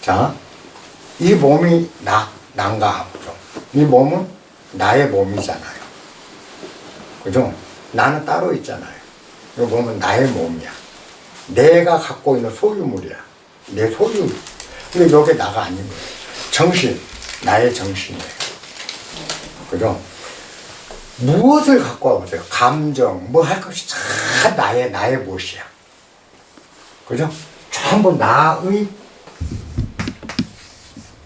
자, 이 몸이 난가 보죠. 이 몸은 나의 몸이잖아요. 그죠? 나는 따로 있잖아요. 이 몸은 나의 몸이야. 내가 갖고 있는 소유물이야. 내 소유. 근데 여기 나가 아닌 거예요. 정신, 나의 정신이에요. 그죠? 무엇을 갖고 와보세요. 감정, 뭐 할 것이 다 나의 무엇이야. 그죠? 전부 나의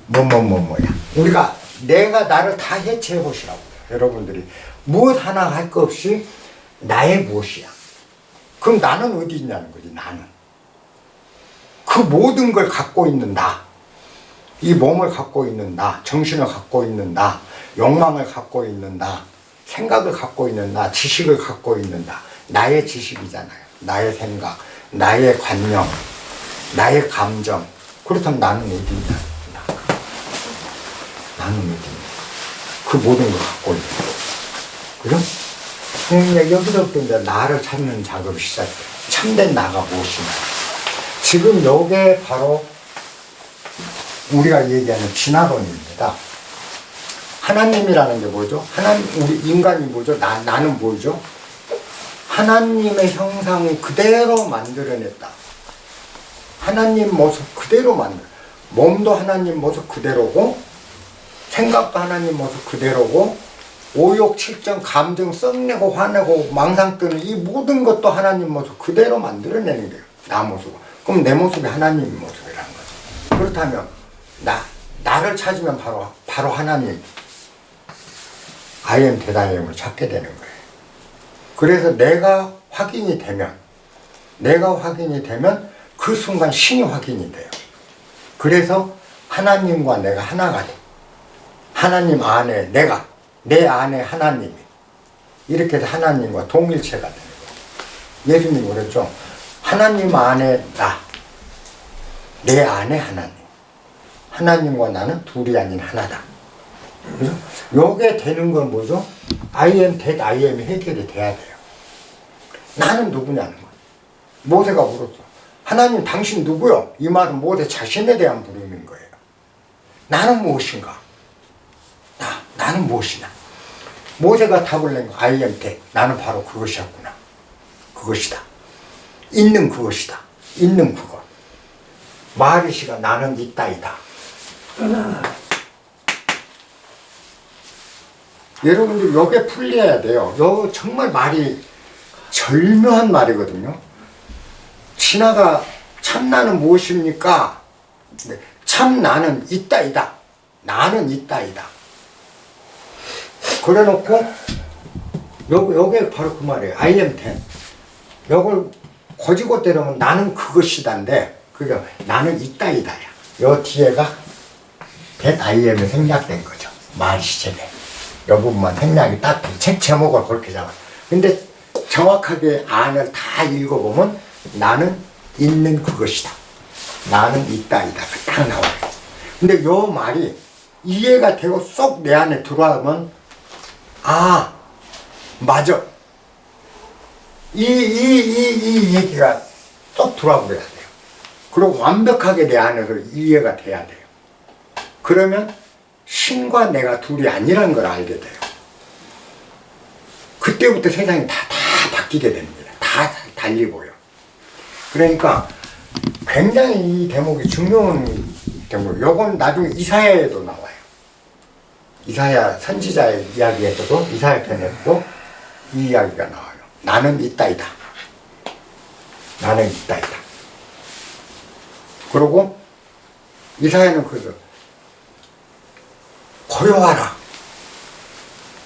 뭐야. 내가 나를 다 해체해 보시라고요. 여러분들이 무엇 하나 할 것 없이 나의 무엇이야. 그럼 나는 어디 있냐는 거지. 나는 그 모든 걸 갖고 있는 나, 이 몸을 갖고 있는 나, 정신을 갖고 있는 나, 욕망을 갖고 있는 나, 생각을 갖고 있는 나, 지식을 갖고 있는 나. 나의 지식이잖아요. 나의 생각, 나의 관념, 나의 감정. 그렇다면 나는 어디 있냐. 나는 어디 있냐. 그 모든 걸 갖고 있는 거예요. 그죠? 여기서부터 이제 나를 찾는 작업이 시작돼요. 참된 나가 무엇이냐. 지금 요게 바로 우리가 얘기하는 진화론입니다. 하나님이라는 게 뭐죠? 우리 인간이 뭐죠? 나는 뭐죠? 하나님의 형상을 그대로 만들어냈다. 하나님 모습 그대로 몸도 하나님 모습 그대로고, 생각도 하나님 모습 그대로고, 오욕, 칠정, 감정, 썩내고, 화내고, 망상 뜨는 이 모든 것도 하나님 모습 그대로 만들어내는 거예요. 나 모습. 그럼 내 모습이 하나님 모습이라는 거죠. 그렇다면, 나를 찾으면 바로 하나님. I am that I am을 찾게 되는 거예요. 그래서 내가 확인이 되면 그 순간 신이 확인이 돼요. 그래서 하나님과 내가 하나가 돼. 하나님 안에 내가, 내 안에 하나님이, 이렇게 해서 하나님과 동일체가 되는 거예요. 예수님이 그랬죠. 하나님 안에 나, 내 안에 하나님. 하나님과 나는 둘이 아닌 하나다. 그죠? 요게 되는 건 뭐죠? I am that I am이 해결이 돼야 돼요. 나는 누구냐는 거예요. 모세가 물었어. 하나님 당신 누구요? 이 말은 모세 자신에 대한 물음인 거예요. 나는 무엇인가? 나는 무엇이냐? 모세가 답을 낸 거, I am that. 나는 바로 그것이었구나. 그것이다. 있는 그것이다. 있는 그것. 마리시가 나는 있다이다. 여러분들 요게 풀려야 돼요. 요 정말 말이 절묘한 말이거든요. 진아가 참나는 무엇입니까? 참 나는 있다이다. 나는 있다이다. 그래 놓고 요게 바로 그 말이에요. I am that. 요걸 고지고 때리면 나는 그것이다인데 그게 나는 있다이다야. 요 뒤에가 that I am이 생략된 거죠. 말 시제에. 요 부분만 생략이 딱 책 제목을 그렇게 잡아. 근데 정확하게 안을 다 읽어보면 나는 있는 그것이다. 나는 있다이다가 딱 나와요. 근데 요 말이 이해가 되고 쏙 내 안에 들어가면 아, 맞아. 이 얘기가 쏙 들어와 버려야 돼요. 그리고 완벽하게 내 안에서 이해가 돼야 돼요. 그러면 신과 내가 둘이 아니라는 걸 알게 돼요. 그때부터 세상이 다 바뀌게 됩니다. 다 달리 보여. 그러니까 굉장히 이 대목이 중요한 대목. 요건 나중에 이사야에도 나와요. 이사야 선지자의 이야기에서도 이사야 편에서도 이 이야기가 나와요. 나는 있다이다. 나는 있다이다. 그리고 이사야는 그래서 고요하라.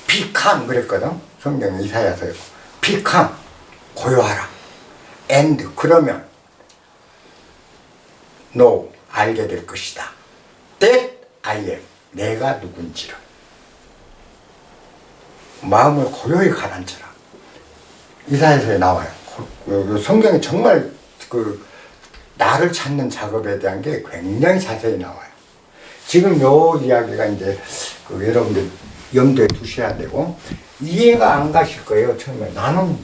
비캄 그랬거든. 성경 이사야서에 비캄 고요하라. and 그러면 no 알게 될 것이다. that I am 내가 누군지를 마음을 고요히 가라앉혀라. 이사야서에 나와요. 성경이 정말 그 나를 찾는 작업에 대한 게 굉장히 자세히 나와요. 지금 요 이야기가 이제 그 여러분들 염두에 두셔야 되고 이해가 안 가실 거예요. 처음에 나는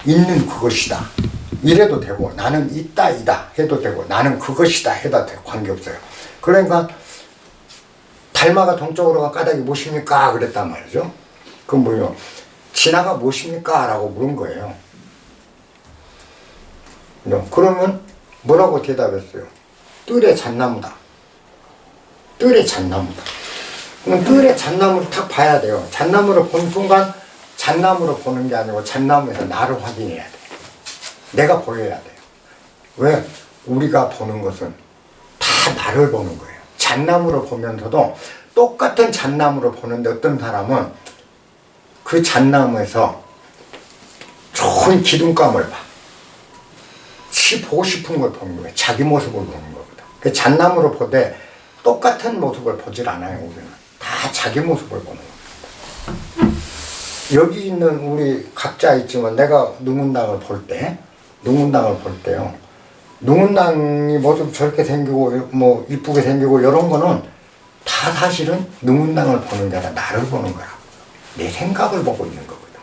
있는 그것이다 이래도 되고 나는 있다이다 해도 되고 나는 그것이다 해도 되고 관계없어요. 그러니까 달마가 동쪽으로 가 까닭이 무엇입니까? 그랬단 말이죠. 그럼 뭐요? 진아가 무엇입니까? 라고 물은 거예요. 그러면 뭐라고 대답했어요? 뜰의 잣나무다. 뜰의 잣나무다. 그럼 뜰의 잣나무를 딱 봐야 돼요. 잣나무를 본 순간 잣나무로 보는 게 아니고 잣나무에서 나를 확인해야 돼. 내가 보여야 돼요. 왜? 우리가 보는 것은 다 나를 보는 거예요. 잣나무를 보면서도 똑같은 잣나무를 보는데 어떤 사람은 그 잣나무에서 좋은 기둥감을 봐. 보고 싶은 걸 보는 거예요. 자기 모습을 보는 거거든. 그 잣나무를 보되 똑같은 모습을 보질 않아요. 우리는 다 자기 모습을 보는 겁니다. 여기 있는 우리 각자 있지만 내가 능운당을 볼 때요. 능운당이 모습 저렇게 생기고 뭐 이쁘게 생기고 이런 거는 다 사실은 능운당을 보는 게 아니라 나를 보는 거라. 내 생각을 보고 있는 거거든.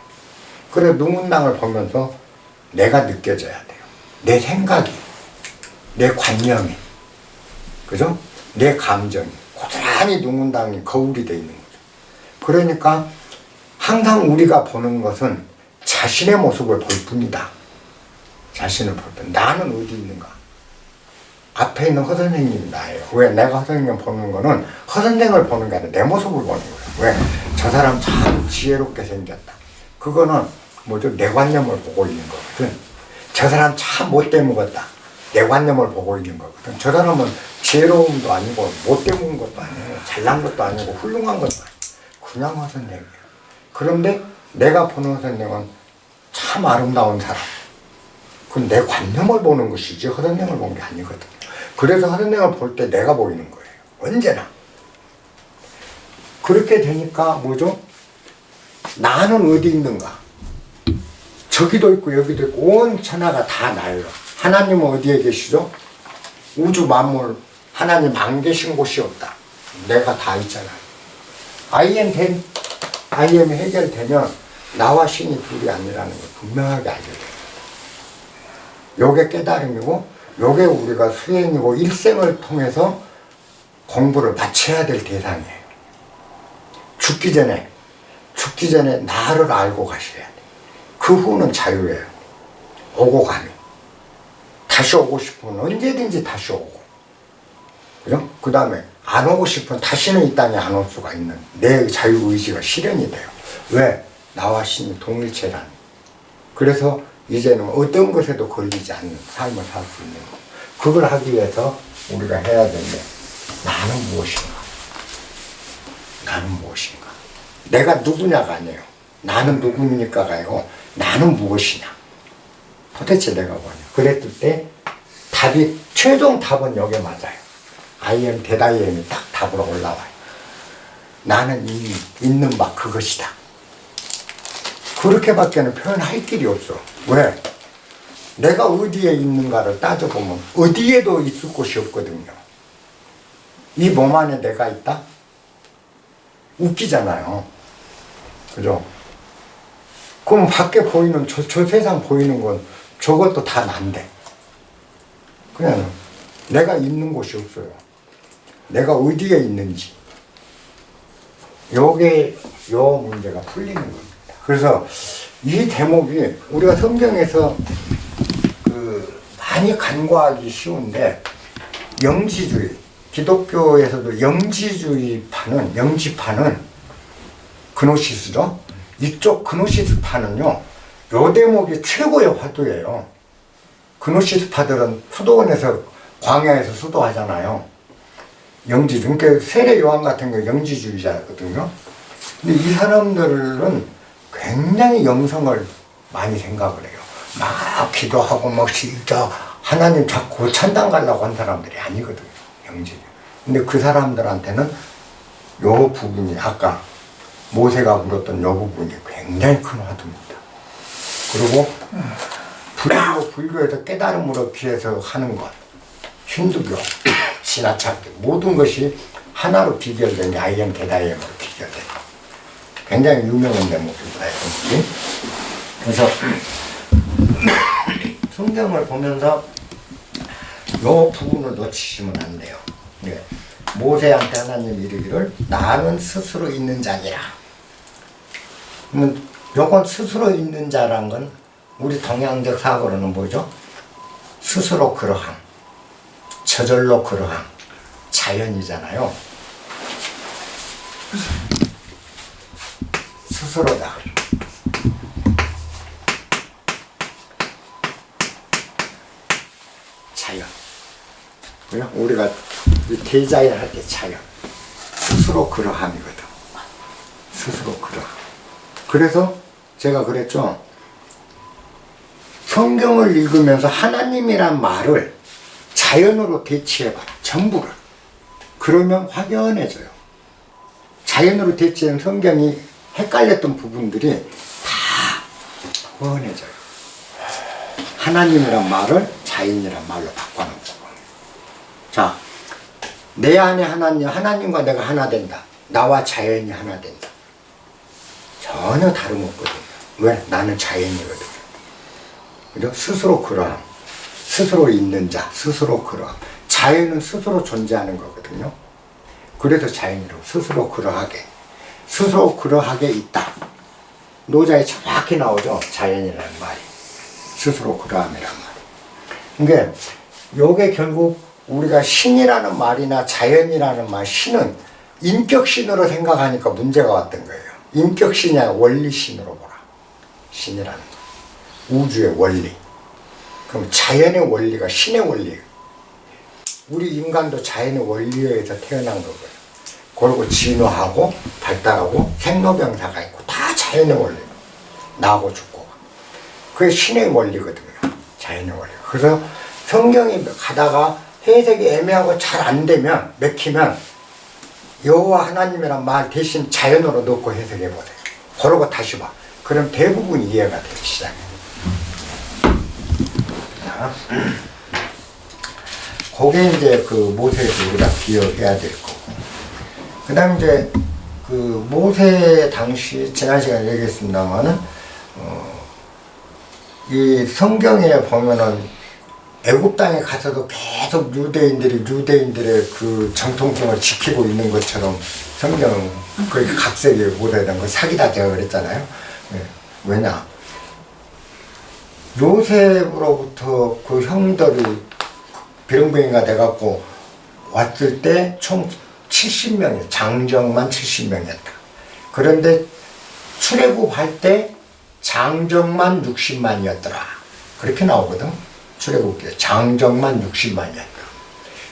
그래 능운당을 보면서 내가 느껴져야 돼요. 내 생각이, 내 관념이, 그죠? 내 감정이 고스란히 능운당이 거울이 되어 있는 거죠. 그러니까 항상 우리가 보는 것은 자신의 모습을 볼 뿐이다. 자신을 볼 뿐. 나는 어디 있는가? 앞에 있는 허선생님이 나예요. 왜? 내가 허선생님 보는 거는 허선생을 보는 게 아니라 내 모습을 보는 거예요. 왜? 저 사람 참 지혜롭게 생겼다. 그거는 뭐죠? 내 관념을 보고 있는 거거든. 저 사람 참 못돼 먹었다. 내 관념을 보고 있는 거거든. 저 사람은 지혜로움도 아니고 못돼 먹은 것도 아니고 잘난 것도 아니고 훌륭한 것도 아니고 그냥 허선생이에요. 그런데 내가 보는 허선생은 참 아름다운 사람. 그건 내 관념을 보는 것이지 허선생을 본 게 아니거든. 그래서 허선생을 볼 때 내가 보이는 거예요. 언제나. 그렇게 되니까 뭐죠? 나는 어디 있는가? 저기도 있고 여기도 있고 온 천하가 다 나예요. 하나님은 어디에 계시죠? 우주 만물 하나님 안 계신 곳이 없다. 내가 다 있잖아요. IM이 해결되면 나와 신이 둘이 아니라는 걸 분명하게 알게 돼요. 요게 깨달음이고 요게 우리가 수행이고 일생을 통해서 공부를 마쳐야 될 대상이에요. 죽기 전에 나를 알고 가셔야 돼. 그 후는 자유예요. 오고 가니. 다시 오고 싶으면 언제든지 다시 오고. 그죠? 그 다음에 안 오고 싶으면 다시는 이 땅에 안 올 수가 있는 내 자유의지가 실현이 돼요. 왜? 나와 신이 동일체라니. 그래서 이제는 어떤 것에도 걸리지 않는 삶을 살 수 있는 거. 그걸 하기 위해서 우리가 해야 되는데 나는 무엇인가? 나는 무엇인가? 내가 누구냐가 아니에요. 나는 누구니까가 아니고 나는 무엇이냐? 도대체 내가 뭐냐? 그랬을 때 답이 최종 답은 여기에 맞아요. IM 대다이엠이 딱 답으로 올라와요. 나는 이미 있는 바 그것이다. 그렇게밖에는 표현할 길이 없어. 왜? 내가 어디에 있는가를 따져보면 어디에도 있을 곳이 없거든요. 이 몸 안에 내가 있다? 웃기잖아요. 그죠? 그럼 밖에 보이는 저 세상 보이는 건 저것도 다 난데. 그냥 내가 있는 곳이 없어요. 내가 어디에 있는지. 요게 요 문제가 풀리는 겁니다. 그래서 이 대목이 우리가 성경에서 많이 간과하기 쉬운데 영지주의, 기독교에서도 영지파는 그노시스죠. 이쪽 그노시스파는요, 요 대목이 최고의 화두예요. 그노시스파들은 수도원에서 광야에서 수도하잖아요. 영지주의, 그러니까 세례 요한 같은 게 영지주의자거든요. 근데 이 사람들은 굉장히 영성을 많이 생각을 해요. 막 기도하고 막 진짜 하나님 자꾸 천당 가려고 한 사람들이 아니거든요. 영지주의. 근데 그 사람들한테는 요 부분이 아까 모세가 물었던 요 부분이 굉장히 큰 화두입니다. 그리고 불교에서 깨달음으로 얻기 위해서 하는 것, 힌두교, 신화찾기 모든 것이 하나로 비결된 게 IM 대다이엠으로 비결돼요. 굉장히 유명한 대목입니다. 그래서 성경을 보면서 요 부분을 놓치시면 안 돼요. 네. 모세한테 하나님 이르기를 나는 스스로 있는 자니라. 요건 스스로 있는 자란 건 우리 동양적 사고로는 뭐죠? 스스로 그러함, 저절로 그러함, 자연이잖아요. 스스로다. 자연. 그죠? 우리가 대자연 할 때 자연. 스스로 그러함이거든. 스스로 그러함. 그래서 제가 그랬죠. 성경을 읽으면서 하나님이란 말을 자연으로 대치해봐라. 전부를. 그러면 확연해져요. 자연으로 대치한 성경이 헷갈렸던 부분들이 다 훤해져요. 하나님이란 말을 자연이란 말로 바꿔놓은 부분. 자, 내 안에 하나님과 내가 하나 된다. 나와 자연이 하나 된다. 전혀 다름없거든요. 왜? 나는 자연이거든요. 그죠? 스스로 그러함. 스스로 있는 자, 스스로 그러함. 자연은 스스로 존재하는 거거든요. 그래서 자연이라고 스스로 그러하게. 스스로 그러하게 있다. 노자에 정확히 나오죠. 자연이라는 말이. 스스로 그러함이란 말이. 그러니까 요게 결국 우리가 신이라는 말이나 자연이라는 말, 신은 인격신으로 생각하니까 문제가 왔던 거예요. 인격신이 아니라 원리신으로 보라. 신이라는 거. 우주의 원리. 그럼 자연의 원리가 신의 원리. 우리 인간도 자연의 원리에 의해서 태어난 거고요. 그리고 진화하고 발달하고 생로병사가 있고 다 자연의 원리. 나고 죽고. 그게 신의 원리거든요. 자연의 원리. 그래서 성경이 가다가 해석이 애매하고 잘 안 되면, 맥히면 여호와 하나님이란 말 대신 자연어로 넣고 해석해 보세요. 그러고 다시 봐. 그럼 대부분 이해가 되기 시작해요. 자, 그게 이제 그 모세에서 우리가 기억해야 될 거고. 그 다음 이제 그 모세 당시, 지난 시간에 얘기했습니다만은, 이 성경에 보면은 애굽 땅에 가서도 계속 유대인들의 그 정통성을 지키고 있는 것처럼 성경은 그렇게 각색이 못하던 거 사기다 제가 그랬잖아요. 네. 왜냐? 요셉으로부터 그 형들이 비룡뱅이가 돼갖고 왔을 때 총 70명이에요. 장정만 70명이었다. 그런데 출애굽할 때 장정만 60만이었더라. 그렇게 나오거든. 출애굽기에 장정만 60만이었다.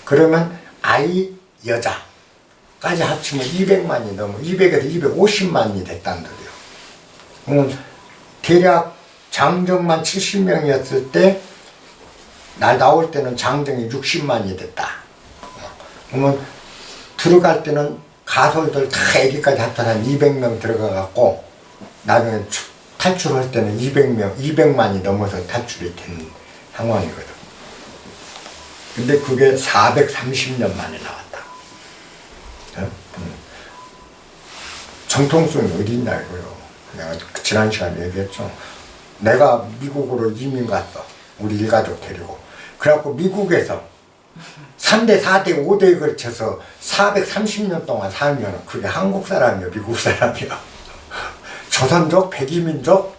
그러면 아이, 여자까지 합치면 200만이 넘어 200에서 250만이 됐다는 거예요. 그러면 대략 장정만 70명이었을 때 날 나올 때는 장정이 60만이 됐다. 그러면 들어갈 때는 가솔들 다 애기까지 합쳐서 한 200명 들어가갖고 나중에 탈출할 때는 200만이 넘어서 탈출이 된 상황이거든. 근데 그게 430년 만에 나왔다. 정통성이 어디 있냐 이거요. 내가 지난 시간에 얘기했죠. 내가 미국으로 이민 갔어. 우리 일가족 데리고. 그래갖고 미국에서 3대, 4대, 5대에 걸쳐서 430년 동안 살면 그게 한국 사람이야, 미국 사람이야. 조선족, 백이민족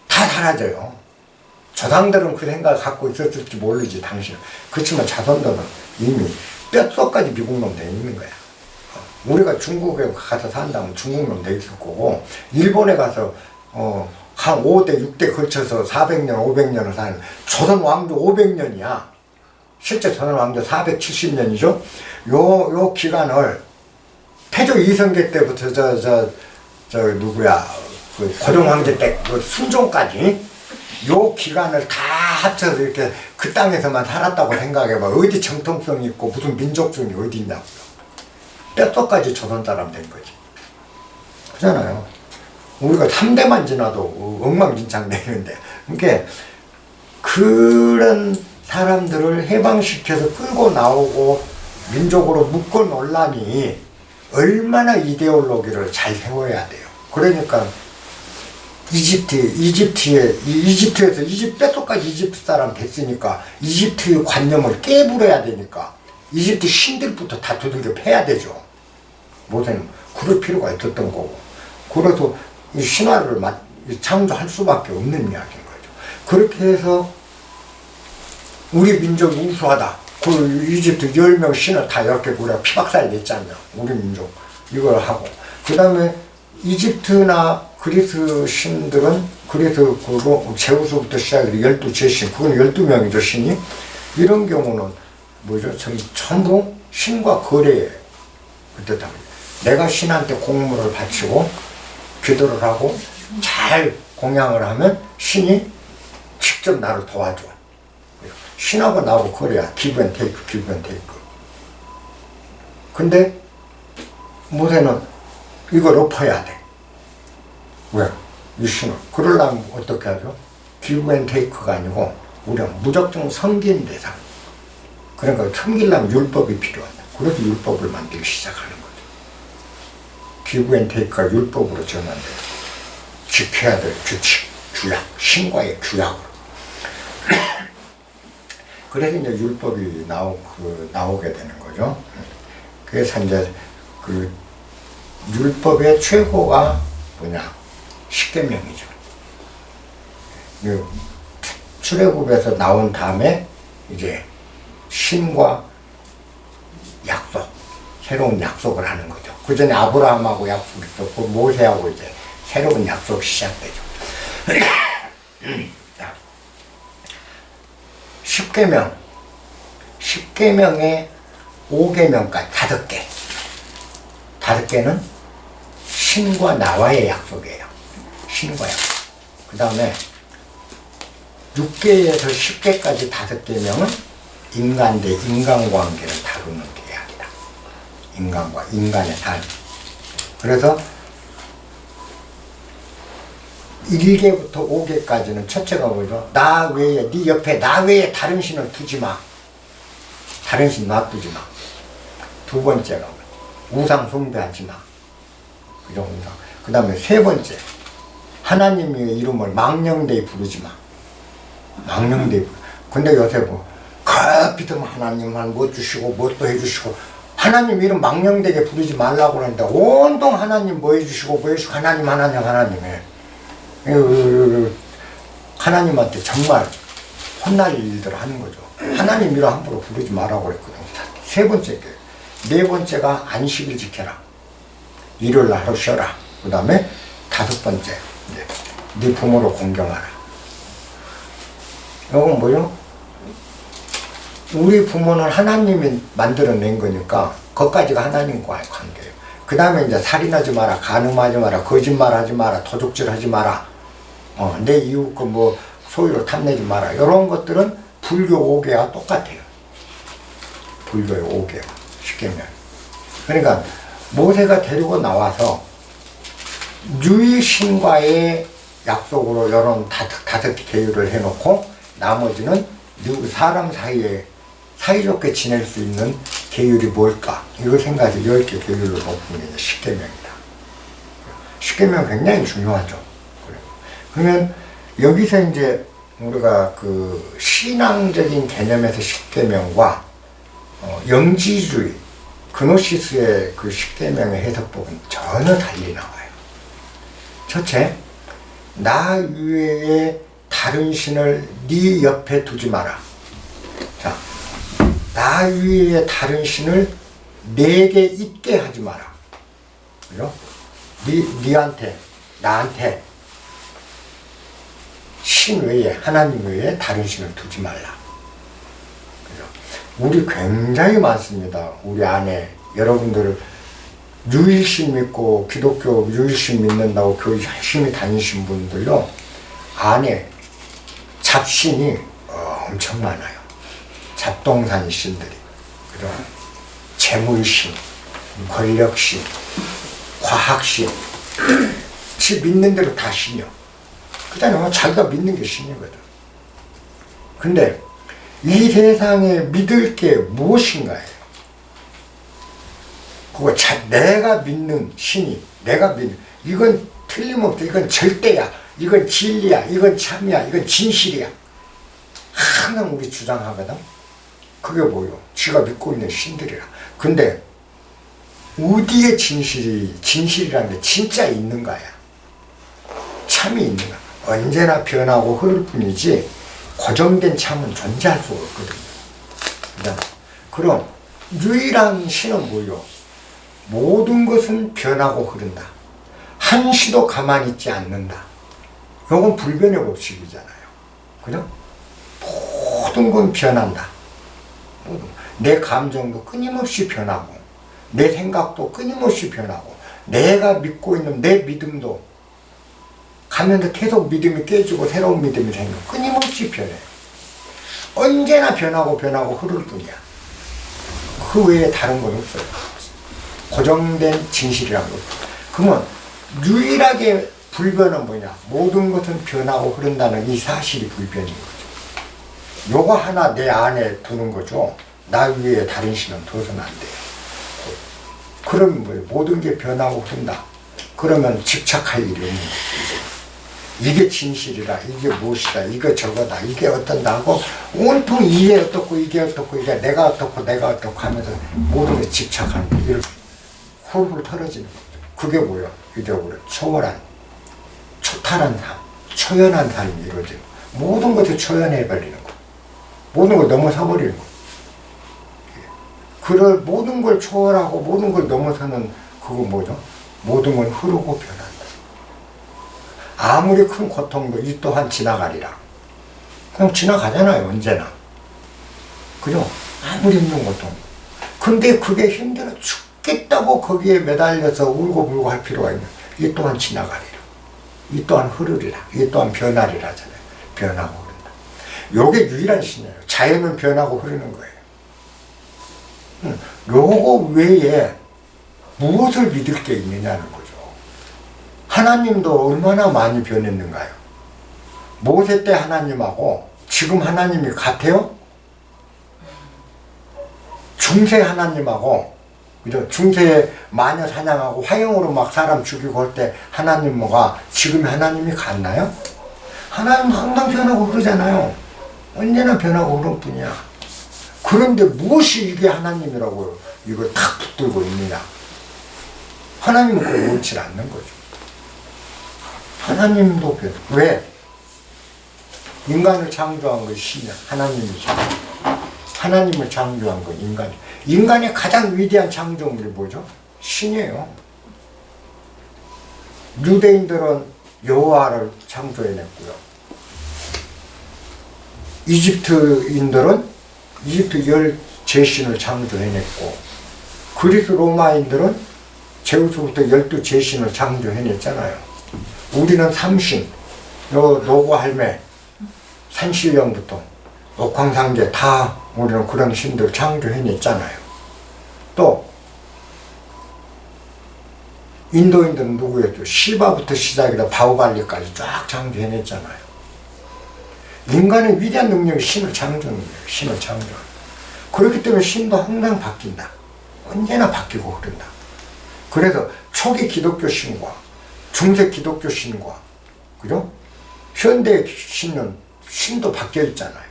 다 사라져요. 조상들은 그 생각을 갖고 있었을지 모르지, 당신. 그렇지만 자손들은 이미 뼛속까지 미국놈 돼 있는 거야. 우리가 중국에 가서 산다면 중국놈 돼 있을 거고, 일본에 가서 한 5대, 6대 걸쳐서 400년, 500년을 사는 조선 왕조 500년이야. 실제 조선 왕조 470년이죠. 요 기간을 태조 이성계 때부터 누구야, 그 고종 황제 때 그 순종까지 요 기간을 다 합쳐서 이렇게 그 땅에서만 살았다고 생각해봐. 어디 정통성이 있고 무슨 민족성이 어디 있냐고요. 뼛속까지 조선 사람 된 거지. 그잖아요. 우리가 3대만 지나도 엉망진창 되는데, 그러니까 그런 사람들을 해방시켜서 끌고 나오고 민족으로 묶어 놓으려니 얼마나 이데올로기를 잘 세워야 돼요. 그러니까 이집트에서 이집트 뼛속까지 이집트 사람 됐으니까 이집트의 관념을 깨부려야 되니까 이집트 신들부터 다 두들겨 패야 되죠. 모세는 그럴 필요가 있었던 거고. 그래서 이 신화를 창조할 수밖에 없는 이야기인 거죠. 그렇게 해서 우리 민족이 우수하다. 그 이집트 10명 신을 다 이렇게 우리가 피박살 냈잖아요. 우리 민족. 이걸 하고. 그 다음에 이집트나 그리스 신들은, 그리스 제우스부터 시작해서 12제신, 그건 12명이죠, 신이. 이런 경우는 뭐죠? 전부 신과 거래에 그때다. 내가 신한테 공물을 바치고 기도를 하고 잘 공양을 하면 신이 직접 나를 도와줘. 신하고 나하고 거래야. 기브 앤 테이크, 기브 앤 테이크. 근데 모세는 이걸 엎어야 돼. 왜? 이 신을. 그러려면 어떻게 하죠? 기브 앤 테이크가 아니고 우리는 무작정 섬긴 대상. 그러니까 섬기려면 율법이 필요하다. 그래서 율법을 만들기 시작하는 거죠. 기브 앤 테이크가 율법으로 전환돼요. 지켜야 될 규칙, 규약, 신과의 규약으로. 그래서 이제 율법이 나오게 되는 거죠. 그래서 이제 그 율법의 최고가 뭐냐? 십계명이죠. 출애굽에서 나온 다음에 이제 신과 약속, 새로운 약속을 하는 거죠. 그 전에 아브라함하고 약속이 있었고 모세하고 이제 새로운 약속이 시작되죠. 십계명, 10계명에 5계명까지 5개. 5개는 신과 나와의 약속이에요. 신과 약속. 그 다음에 6계에서 10계까지 5계명은 인간 대 인간관계를 다루는 계약이다. 인간과 인간의 삶. 그래서 1개부터 5개까지는 첫째가 뭐죠? 나 외에, 네 옆에 나 외에 다른 신을 두지 마. 다른 신 놔두지 마. 두 번째가 우상 숭배하지 마. 그죠? 우상. 그 다음에 세 번째, 하나님의 이름을 망령되이 부르지 마. 망령되이 부르. 근데 요새 뭐 급히도 하나님만 뭐 주시고 뭐 또 해주시고, 하나님 이름 망령되게 부르지 말라고 그러는데 온통 하나님 뭐 해주시고 뭐 해주시고 하나님 하나님에 하나님한테 정말 혼날 일들을 하는 거죠. 하나님 이름 함부로 부르지 말라고 그랬거든요. 세 번째, 네 번째가 안식을 지켜라. 일요일 날 하루 쉬어라. 그 다음에 다섯 번째, 네 부모를 공경하라. 이건 뭐요? 우리 부모는 하나님이 만들어낸 거니까 그것까지가 하나님과의 관계예요. 그 다음에 이제 살인하지 마라, 간음하지 마라, 거짓말하지 마라, 도둑질하지 마라, 내 이웃 거 뭐 소유를 탐내지 마라. 이런 것들은 불교 5개와 똑같아요. 불교의 5개와 쉽게 말하면. 그러니까 모세가 데리고 나와서 유일신과의 약속으로 이런 다섯 계율을 해놓고 나머지는 사람 사이에 사이좋게 지낼 수 있는 계율이 뭘까? 이거 생각해서 10개 계율을 놓으면 십계명이다. 십계명 굉장히 중요하죠. 그러면 여기서 이제 우리가 그 신앙적인 개념에서 십계명과 영지주의, 그노시스의 그 십계명의 해석법은 전혀 달리 나와요. 첫째, 나 외에 다른 신을 네 옆에 두지 마라. 자, 나 위에 다른 신을 내게 있게 하지 마라. 그죠? 니한테, 나한테 신 외에, 하나님 외에 다른 신을 두지 말라. 그죠? 우리 굉장히 많습니다. 우리 안에 여러분들 유일신 믿고 기독교 유일신 믿는다고 교회 열심히 다니신 분들요, 안에 잡신이 엄청 많아요. 잡동사니 신들이. 그죠? 재물신, 권력신, 과학신. 지 믿는 대로 다 신이요. 그 다음에 자기가 믿는 게 신이거든. 근데 이 세상에 믿을 게 무엇인가요? 그거 내가 믿는 신이, 내가 믿는, 이건 틀림없어. 이건 절대야. 이건 진리야. 이건 참이야. 이건 진실이야. 항상 우리 주장하거든. 그게 뭐요? 지가 믿고 있는 신들이라. 근데 어디에 진실이라는 게 진짜 있는가야? 참이 있는가? 언제나 변하고 흐를 뿐이지 고정된 참은 존재할 수가 없거든요. 그럼 유일한 신은 뭐요? 모든 것은 변하고 흐른다. 한시도 가만히 있지 않는다. 이건 불변의 법칙이잖아요. 그죠? 모든 건 변한다. 내 감정도 끊임없이 변하고, 내 생각도 끊임없이 변하고, 내가 믿고 있는 내 믿음도 가면서 계속 믿음이 깨지고 새로운 믿음이 생기고 끊임없이 변해요. 언제나 변하고 흐를 뿐이야. 그 외에 다른 건 없어요. 고정된 진실이라는 거. 그러면 유일하게 불변은 뭐냐? 모든 것은 변하고 흐른다는 이 사실이 불변인 거죠. 요거 하나 내 안에 두는 거죠. 나 위에 다른 신은 둬서는 안 돼요. 그러면 뭐예요? 모든 게 변하고 흐른다. 그러면 집착할 일이 없는 거죠. 이게 진실이라, 이게 무엇이다, 이게 저거다, 이게 어떤다 하고 온통 이게 어떻고 이게 어떻고 이게 내가 어떻고 하면서 모든 게 집착하는 거예요. 훌훌 털어지는 거죠. 그게 뭐예요? 이제 우리 초월한, 초탈한 삶, 초연한 삶이 이루어지는 거예요. 모든 것을 초연해버리는 거예요. 모든 걸 넘어서버리는 거예요. 그럴 모든 걸 초월하고 모든 걸 넘어서는 그거 뭐죠? 모든 건 흐르고 변한다. 아무리 큰 고통도 이 또한 지나가리라. 그냥 지나가잖아요, 언제나. 그죠? 아무리 힘든 고통. 근데 그게 힘들어 죽겠다고 거기에 매달려서 울고불고 할 필요가 있냐. 이 또한 지나가리라. 이 또한 흐르리라. 이 또한 변하리라잖아요. 변하고 흐른다. 요게 유일한 신이에요. 자연은 변하고 흐르는 거예요. 요거 외에 무엇을 믿을 게 있느냐는 거죠. 하나님도 얼마나 많이 변했는가요? 모세 때 하나님하고 지금 하나님이 같아요? 중세 하나님하고, 그죠? 중세에 마녀 사냥하고 화형으로 막 사람 죽이고 할 때 하나님과 지금 하나님이 같나요? 하나님은 항상 변하고 그러잖아요. 언제나 변하고 그럴 뿐이야. 그런데 무엇이 이게 하나님이라고 이걸 탁 붙들고 있느냐? 하나님은 그걸 옳지 않는 거죠. 하나님도 변. 왜? 인간을 창조한 건 신이야. 하나님이죠. 하나님을 창조한 건 인간이. 인간의 가장 위대한 창조물이 뭐죠? 신이에요. 유대인들은 여호와를 창조해냈고요. 이집트인들은 이집트 열 제신을 창조해냈고, 그리스 로마인들은 제우스부터 12제신을 창조해냈잖아요. 우리는 삼신, 노고 할매, 산신령부터 옥황상제 다 우리는 그런 신들 창조해냈잖아요. 또 인도인들은 누구였죠? 시바부터 시작이라 바후발리까지 쫙 창조해냈잖아요. 인간의 위대한 능력이 신을 창조하는 거예요. 신을 창조하는. 그렇기 때문에 신도 항상 바뀐다. 언제나 바뀌고 그런다. 그래서 초기 기독교 신과 중세 기독교 신과, 그죠? 현대 신은 신도 바뀌어 있잖아요.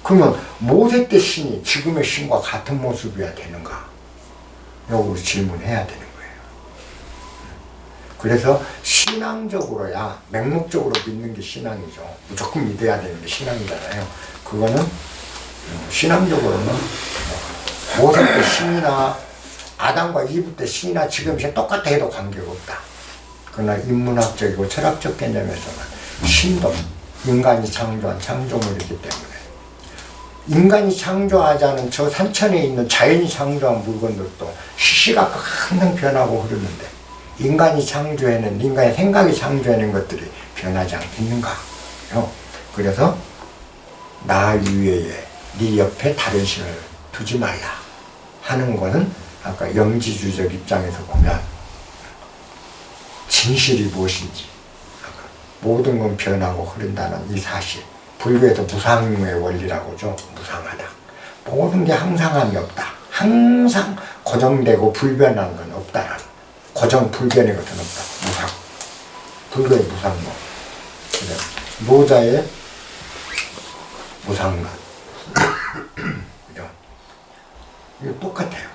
그러면 모세 때 신이 지금의 신과 같은 모습이어야 되는가? 요거 질문해야 되는 거예요. 그래서 신앙적으로야, 맹목적으로 믿는 게 신앙이죠. 무조건 믿어야 되는 게 신앙이잖아요. 그거는 신앙적으로는 모세 때 신이나 아담과 이브 때 신이나 지금 신 똑같아 해도 관계가 없다. 그러나 인문학적이고 철학적 개념에서는 신도 인간이 창조한 창조물이기 때문에, 인간이 창조하자는 저 산천에 있는 자연이 창조한 물건들도 시시각각 항상 변하고 흐르는데, 인간이 창조해낸, 인간의 생각이 창조해낸 것들이 변하지 않겠는가? 그래서 나 위에 네 옆에 다른 신을 두지 말라 하는 것은 아까 영지주의적 입장에서 보면 진실이 무엇인지, 모든 건 변하고 흐른다는 이 사실, 불교에서 무상의 원리라고 하죠. 무상하다. 모든 게 항상함이 없다. 항상 고정되고 불변한 건 없다라는, 고정 불변의 것은 없다. 무상. 불교의 무상론. 노자의 무상론. 그죠? 이거 똑같아요.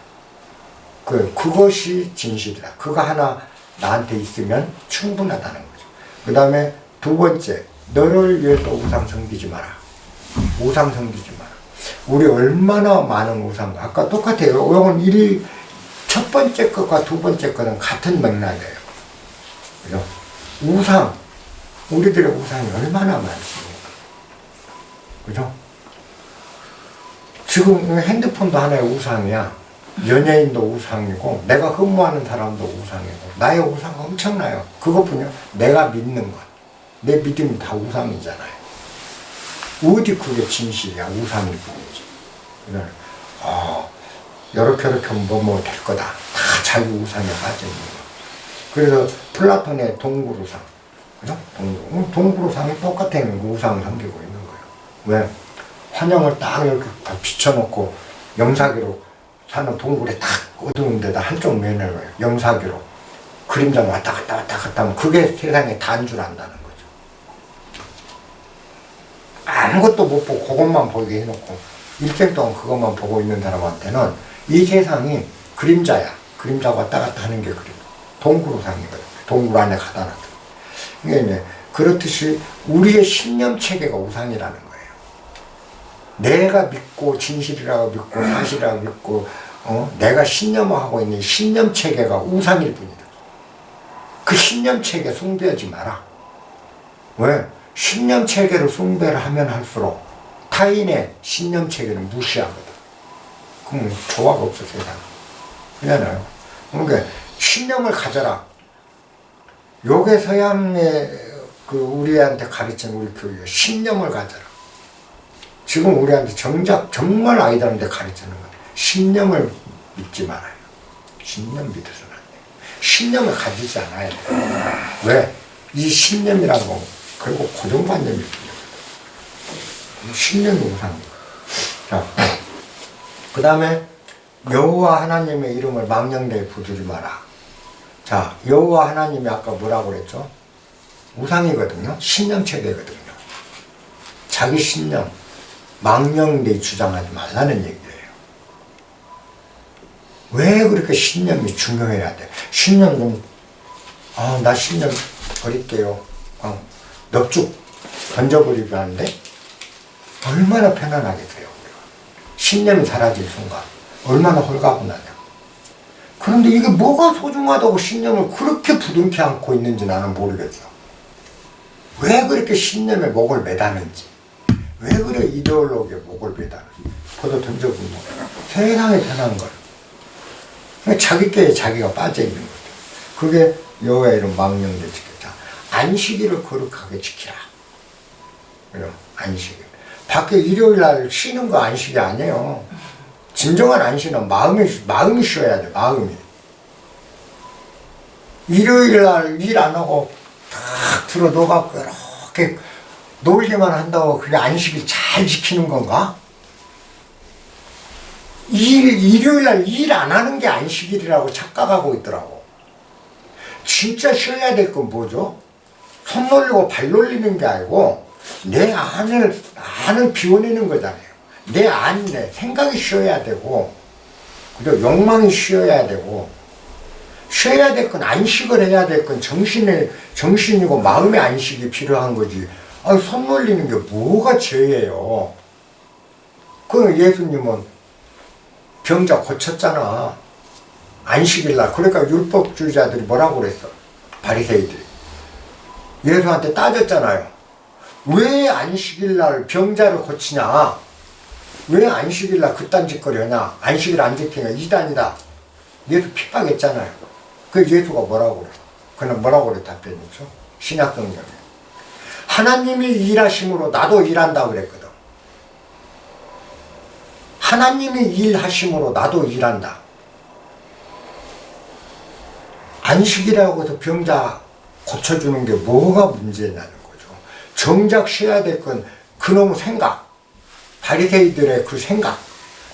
그것이 진실이다. 그거 하나 나한테 있으면 충분하다는 거죠. 그 다음에 두 번째, 너를 위해서 우상 섬기지 마라. 우상 섬기지 마라. 우리 얼마나 많은 우상, 아까 똑같아요. 이건 첫 번째 것과 두 번째 것은 같은 맥락이에요. 그죠? 우상, 우리들의 우상이 얼마나 많습니까? 그죠? 지금 핸드폰도 하나의 우상이야. 연예인도 우상이고, 내가 흠모하는 사람도 우상이고, 나의 우상은 엄청나요. 그것뿐이요. 내가 믿는 것, 내 믿음이 다 우상이잖아요. 어디 그게 진실이야? 우상일 뿐이지. 이렇게 하면 뭐 될 거다. 다 자기 우상에 빠져 있는 거. 그래서 플라톤의 동굴우상, 그죠? 동굴우상이 똑같은 우상을 섬기고 있는 거예요. 왜? 환영을 딱 이렇게 비춰놓고 영사기로 사는 동굴에 딱 어두운 데다 한쪽 면을 영사기로 그림자 왔다 갔다 하면 그게 세상의 다인 줄 안다는 거죠. 아무것도 못 보고 그것만 보이게 해놓고 일생 동안 그것만 보고 있는 사람한테는 이 세상이 그림자야. 그림자 왔다 갔다 하는 게 그림. 동굴우상이거든. 동굴 안에 가다 놨다. 이게 이제 그렇듯이 우리의 신념 체계가 우상이라는 거예요. 내가 믿고 진실이라고 믿고 사실이라고 믿고 내가 신념하고 있는 신념 체계가 우상일 뿐이다. 그 신념 체계 숭배하지 마라. 왜? 신념 체계를 숭배를 하면 할수록 타인의 신념 체계는 무시하거든. 그럼 조화가 없어 세상. 그렇잖아요. 그러니까 신념을 가져라. 요게 서양의 우리한테 가르치는 우리 교육이에요. 신념을 가져라. 지금 우리한테 정말 아이들한테 가르치는 거예요. 신념을 믿지 말아요. 신념 믿어서는 안 돼. 신념을 가지지 않아야 돼. 왜? 이 신념이란 건 결국 고정관념이 필요해. 신념이 우상이야. 자, 그 다음에 여호와 하나님의 이름을 망령되이 부르지 마라. 자, 여호와 하나님이 아까 뭐라고 그랬죠? 우상이거든요. 신념 체계거든요. 자기 신념 망령되이 주장하지 말라는 얘기예요. 왜 그렇게 신념이 중요해야 돼? 신념은 나 신념 버릴게요. 넙죽 던져버리고 하는데 얼마나 편안하겠어요. 우리가. 신념이 사라질 순간 얼마나 홀가분하냐. 그런데 이게 뭐가 소중하다고 신념을 그렇게 부둥켜 안고 있는지 나는 모르겠어. 왜 그렇게 신념에 목을 매다는지, 왜 그래 이데올로기에 목을 매다는지 포도 던져보면 세상에 편한 걸. 자기께에 자기가 빠져있는 거죠. 그게 여호와의 이름 망령되이 지켰다. 안식일을 거룩하게 지키라. 그래요. 안식일. 밖에 일요일 날 쉬는 거 안식이 아니에요. 진정한 안식은 마음이 쉬어야 돼. 마음이. 일요일 날 일 안 하고 탁 들어 녹아갖고 이렇게 놀기만 한다고 그게 안식일 잘 지키는 건가? 일요일 날 일 안 하는 게 안식일이라고 착각하고 있더라고. 진짜 쉬어야 될 건 뭐죠? 손 놀리고 발 놀리는 게 아니고 내 안을 비워내는 거잖아요. 내 생각이 쉬어야 되고, 그리고 욕망이 쉬어야 되고, 쉬어야 될 건 안식을 해야 될 건 정신이고 마음의 안식이 필요한 거지. 손 놀리는 게 뭐가 죄예요? 그 예수님은 병자 고쳤잖아. 안식일날. 그러니까 율법주의자들이 뭐라고 그랬어? 바리새이들이. 예수한테 따졌잖아요. 왜 안식일날 병자를 고치냐? 왜 안식일날 그딴 짓거리 하냐? 안식일 안 지키냐? 이단이다. 예수 핍박했잖아요. 그 예수가 뭐라고 그래? 그는 뭐라고 그래? 답변했죠? 신약성경에. 하나님이 일하심으로 나도 일한다고 그랬거든. 하나님이 일하심으로 나도 일한다. 안식이라고 해서 병자 고쳐주는 게 뭐가 문제냐는 거죠. 정작 쉬어야 될 건 그놈의 생각, 바리새이들의 그 생각,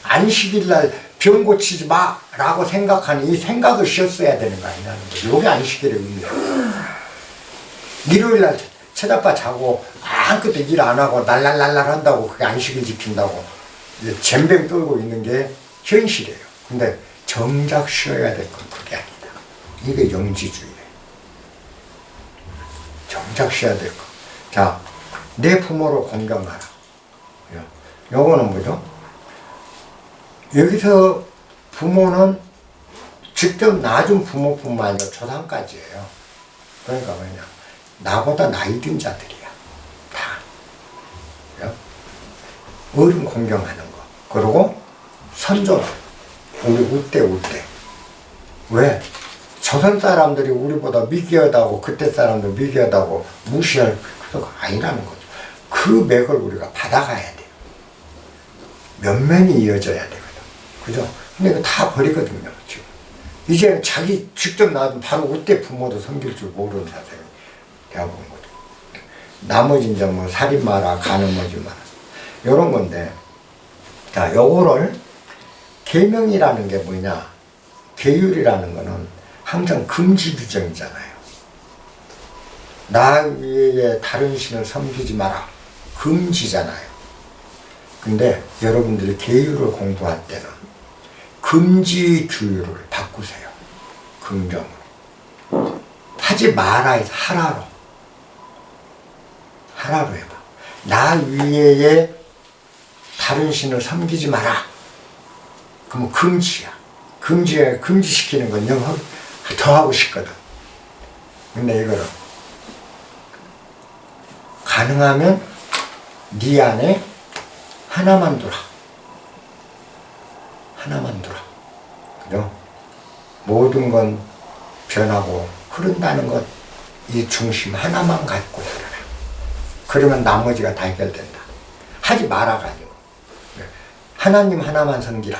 안식일날 병 고치지 마 라고 생각하는 이 생각을 쉬었어야 되는 거 아니냐는 거죠. 이게 안식일의 의미예요. 일요일날 쳐다봐 자고 아무것도 일 안 하고 날랄랄랄 한다고 그게 안식일 지킨다고 잼뱅 떨고 있는 게 현실이에요. 근데 정작 쉬어야 될 건 그게 아니다. 이게 영지주의예요. 정작 쉬어야 될 거. 자, 내 부모를 공경하라. 요거는 뭐죠? 여기서 부모는 직접 낳아준 부모뿐만 아니라 조상까지예요. 그러니까 뭐냐? 나보다 나이 든 자들이야. 다. 어른 공경하는 거. 그리고 선조. 우리 우대. 왜? 조선 사람들이 우리보다 미개하다고 그때 사람들 미개하다고 무시할 필요가 아니라는 거죠. 그 맥을 우리가 받아가야 돼요. 면면이 이어져야 되거든. 그죠? 근데 이거 다 버리거든요, 지금. 이제 자기 직접 낳은 바로 우대 부모도 섬길 줄 모르는 사람이 되어본 거죠. 나머지 이제 뭐 살인마라, 간음하지 마라. 요런 건데, 자, 요거를 계명이라는 게 뭐냐? 계율이라는 거는 항상 금지 규정이잖아요. 나 위에 다른 신을 섬기지 마라. 금지잖아요. 근데 여러분들이 계율을 공부할 때는 금지 규율을 바꾸세요. 긍정으로. 하지 마라 해서 하라로. 하라로 해봐. 나 위에 다른 신을 섬기지 마라. 그러면 금지야. 금지시키는 건 영 더 하고 싶거든. 근데 이거는 가능하면 네 안에 하나만 두라. 하나만 두라. 그죠? 모든 건 변하고 흐른다는 것, 이 중심 하나만 갖고 살아라. 그러면 나머지가 다 해결된다. 하지 마라가 아니고 하나님 하나만 섬기라.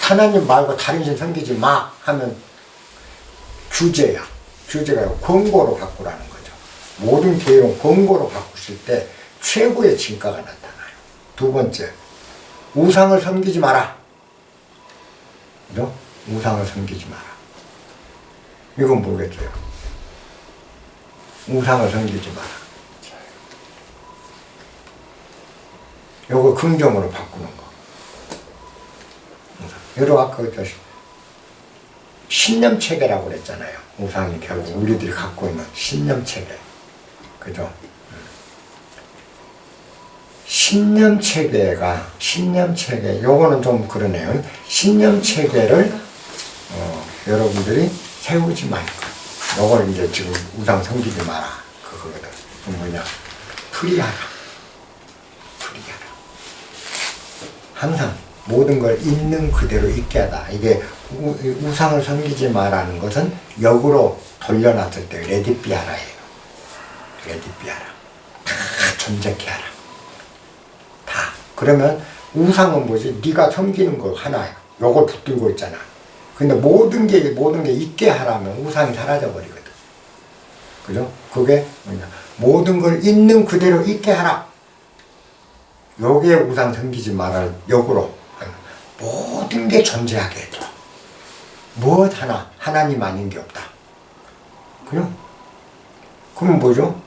하나님 말고 다른 신 섬기지 마 하면 규제야. 규제가 권고로 바꾸라는 거죠. 모든 계율은 권고로 바꾸실 때 최고의 진가가 나타나요. 두 번째, 우상을 섬기지 마라. 그죠? 우상을 섬기지 마라. 이건 뭐겠어요? 우상을 섬기지 마라. 요거 긍정으로 바꾸는 거. 여러 아까 그랬듯이 신념체계라고 그랬잖아요. 우상이 결국 우리들이 갖고 있는 신념체계. 그죠? 신념체계, 요거는 좀 그러네요. 신념체계를, 여러분들이 세우지 말고. 요걸 이제 지금 우상 섬기지 마라. 그거거든. 그 뭐냐. 풀이하라. 항상 모든 걸 있는 그대로 있게 하다. 이게 우상을 섬기지 마라는 것은 역으로 돌려놨을 때 레디비하라예요. 레디비하라. 다 존재케 하라. 다. 그러면 우상은 뭐지? 네가 섬기는 거 하나야. 요걸 붙들고 있잖아. 근데 모든 게 있게 하라면 우상이 사라져 버리거든. 그죠? 그게 뭐냐? 모든 걸 있는 그대로 있게 하라. 요게 우상 섬기지 말할 역으로 모든 게 존재하게 해줘. 무엇 하나 하나님 아닌 게 없다. 그럼 뭐죠?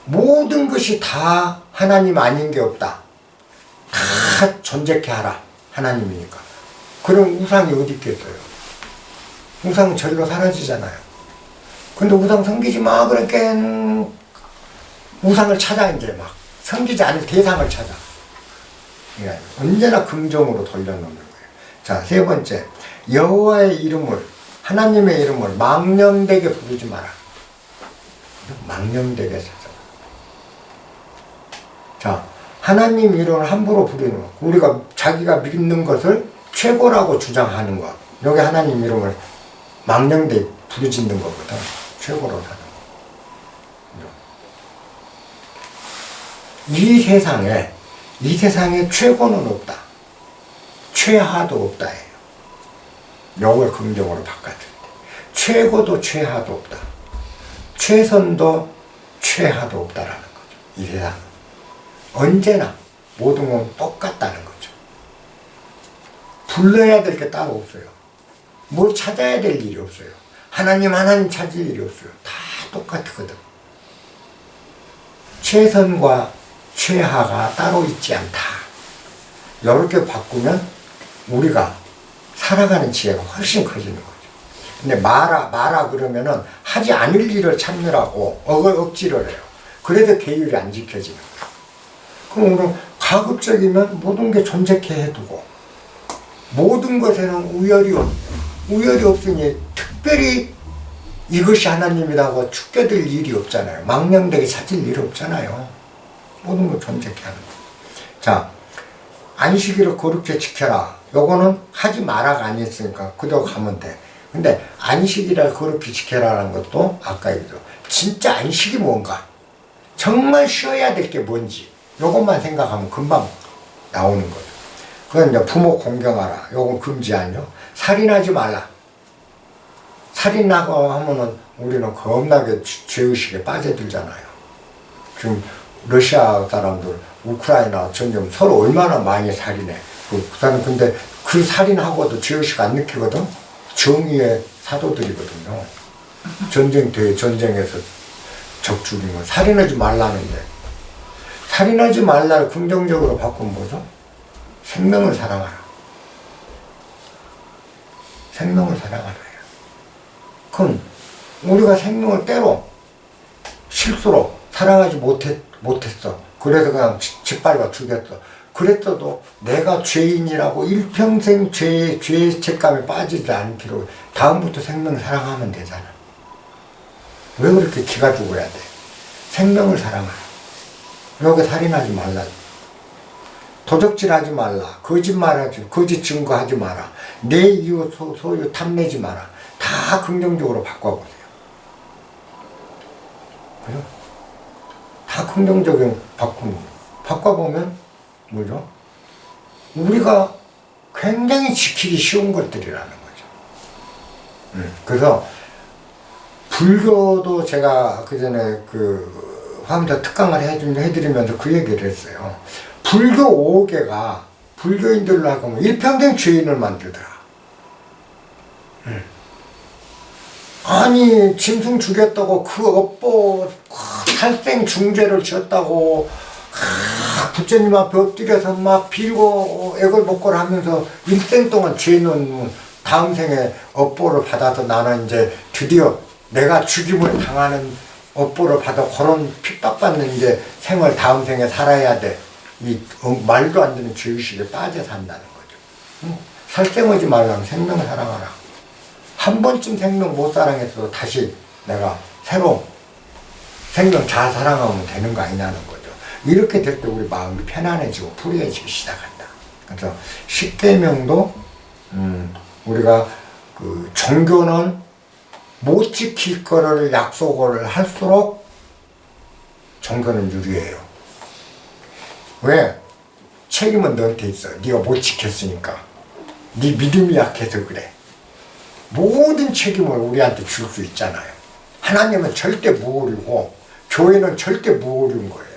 모든 것이 다 하나님 아닌 게 없다. 다 존재케 하라. 하나님이니까. 그럼 우상이 어디 있겠어요? 우상은 절로 사라지잖아요. 근데 우상 섬기지 마. 그러니까 우상을 찾아 이제 막 섬기지 않을 대상을 찾아. 언제나 긍정으로 돌려놓는 거예요. 자, 세 번째, 여호와의 이름을, 하나님의 이름을 망령되게 부르지 마라. 망령되게 써서. 자, 하나님 이름을 함부로 부르는 거. 우리가 자기가 믿는 것을 최고라고 주장하는 것. 여기 하나님 이름을 망령되게 부르짖는 거거든. 최고로 사는 거. 이 세상에 최고는 없다. 최하도 없다예요. 요걸 긍정으로 바꿨을 때. 최고도 최하도 없다. 최선도 최하도 없다라는 거죠. 이 세상은. 언제나 모든 건 똑같다는 거죠. 불러야 될 게 따로 없어요. 뭘 찾아야 될 일이 없어요. 하나님 찾을 일이 없어요. 다 똑같거든. 최선과 최하가 따로 있지 않다. 이렇게 바꾸면 우리가 살아가는 지혜가 훨씬 커지는 거죠. 근데 마라 그러면은 하지 않을 일을 참느라고 억지를 해요. 그래도 계율이 안 지켜지는 거예요. 그럼 우리는 가급적이면 모든 게 존재케 해두고 모든 것에는 우열이 없으니 특별히 이것이 하나님이라고 축겨들 일이 없잖아요. 망령되게 찾을 일이 없잖아요. 모든 걸 존재케 하는 거예요. 자, 안식일을 거룩히 지켜라. 요거는 하지 마라가 아니었으니까 그대로 가면 돼. 근데 안식일을 거룩히 지켜라는 것도 아까 얘기했죠. 진짜 안식이 뭔가? 정말 쉬어야 될 게 뭔지 요것만 생각하면 금방 나오는 거예요. 그건 이제 부모 공경하라. 요건 금지 아니죠. 살인하지 말라. 살인하고 하면은 우리는 겁나게 죄의식에 빠져들잖아요. 지금 러시아 사람들, 우크라이나 전쟁 서로 얼마나 많이 살인해. 그 사람 근데 그 살인하고도 죄의식 안 느끼거든. 정의의 사도들이거든요. 전쟁에서 적 죽이면 살인하지 말라는데 살인하지 말라를 긍정적으로 바꾸면 뭐죠? 생명을 사랑하라. 생명을 사랑하라. 그럼 우리가 생명을 때로 실수로 사랑하지 못했어. 그래서 그냥 짓밟아 죽였어. 그랬어도 내가 죄인이라고 일평생 죄의 책감에 빠지지 않기로 다음부터 생명을 사랑하면 되잖아. 왜 그렇게 기가 죽어야 돼? 생명을 사랑하라. 여기 살인하지 말라. 도적질하지 말라. 거짓말하지, 거짓 증거하지 마라. 내 이웃 소유 탐내지 마라. 다 긍정적으로 바꿔보세요. 그죠? 다 긍정적인 바꿔보면 뭐죠? 우리가 굉장히 지키기 쉬운 것들이라는 거죠. 그래서 불교도 제가 그 전에 그 화엄사 특강을 해드리면서 그 얘기를 했어요. 불교 5개가 불교인들로 하면 일평생 죄인을 만들더라. 아니 짐승 죽였다고 그 업보 살생 중죄를 지었다고 부처님 앞에 엎드려서 막 빌고 애걸복걸 하면서 일생 동안 죄는 다음 생에 업보를 받아서 나는 이제 드디어 내가 죽임을 당하는 업보를 받아 그런 핍박받는 이제 생을 다음 생에 살아야 돼. 이 말도 안 되는 죄의식에 빠져 산다는 거죠. 살생하지 말라면 생명 사랑하라. 한 번쯤 생명 못 사랑해서 다시 내가 새로 생명 잘 사랑하면 되는 거 아니냐는 거죠. 이렇게 될 때 우리 마음이 편안해지고 풀이해지기 시작한다. 그래서 십계명도 우리가 그 종교는 못 지킬 거를 약속을 할수록 종교는 유리해요. 왜? 책임은 너한테 있어. 네가 못 지켰으니까. 네 믿음이 약해서 그래. 모든 책임을 우리한테 줄 수 있잖아요. 하나님은 절대 무오류고 교회는 절대 무오류인 거예요.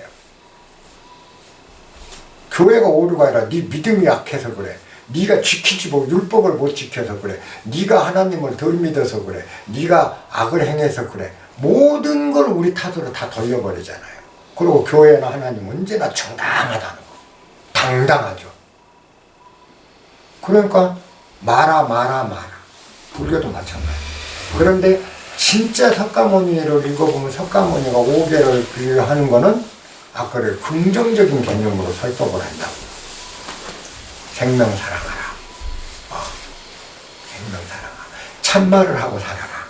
교회가 오류가 아니라 네 믿음이 약해서 그래. 네가 지키지 못 율법을 못 지켜서 그래. 네가 하나님을 덜 믿어서 그래. 네가 악을 행해서 그래. 모든 걸 우리 탓으로 다 돌려버리잖아요. 그리고 교회나 하나님 언제나 정당하다는 거. 당당하죠. 그러니까 마라. 불교도 마찬가지. 그런데 진짜 석가모니를 읽어보면 석가모니가 5개를 비유하는 거는 아까를 긍정적인 개념으로 설법을 한다고. 생명 사랑하라. 생명 사랑하라. 참말을 하고 살아라.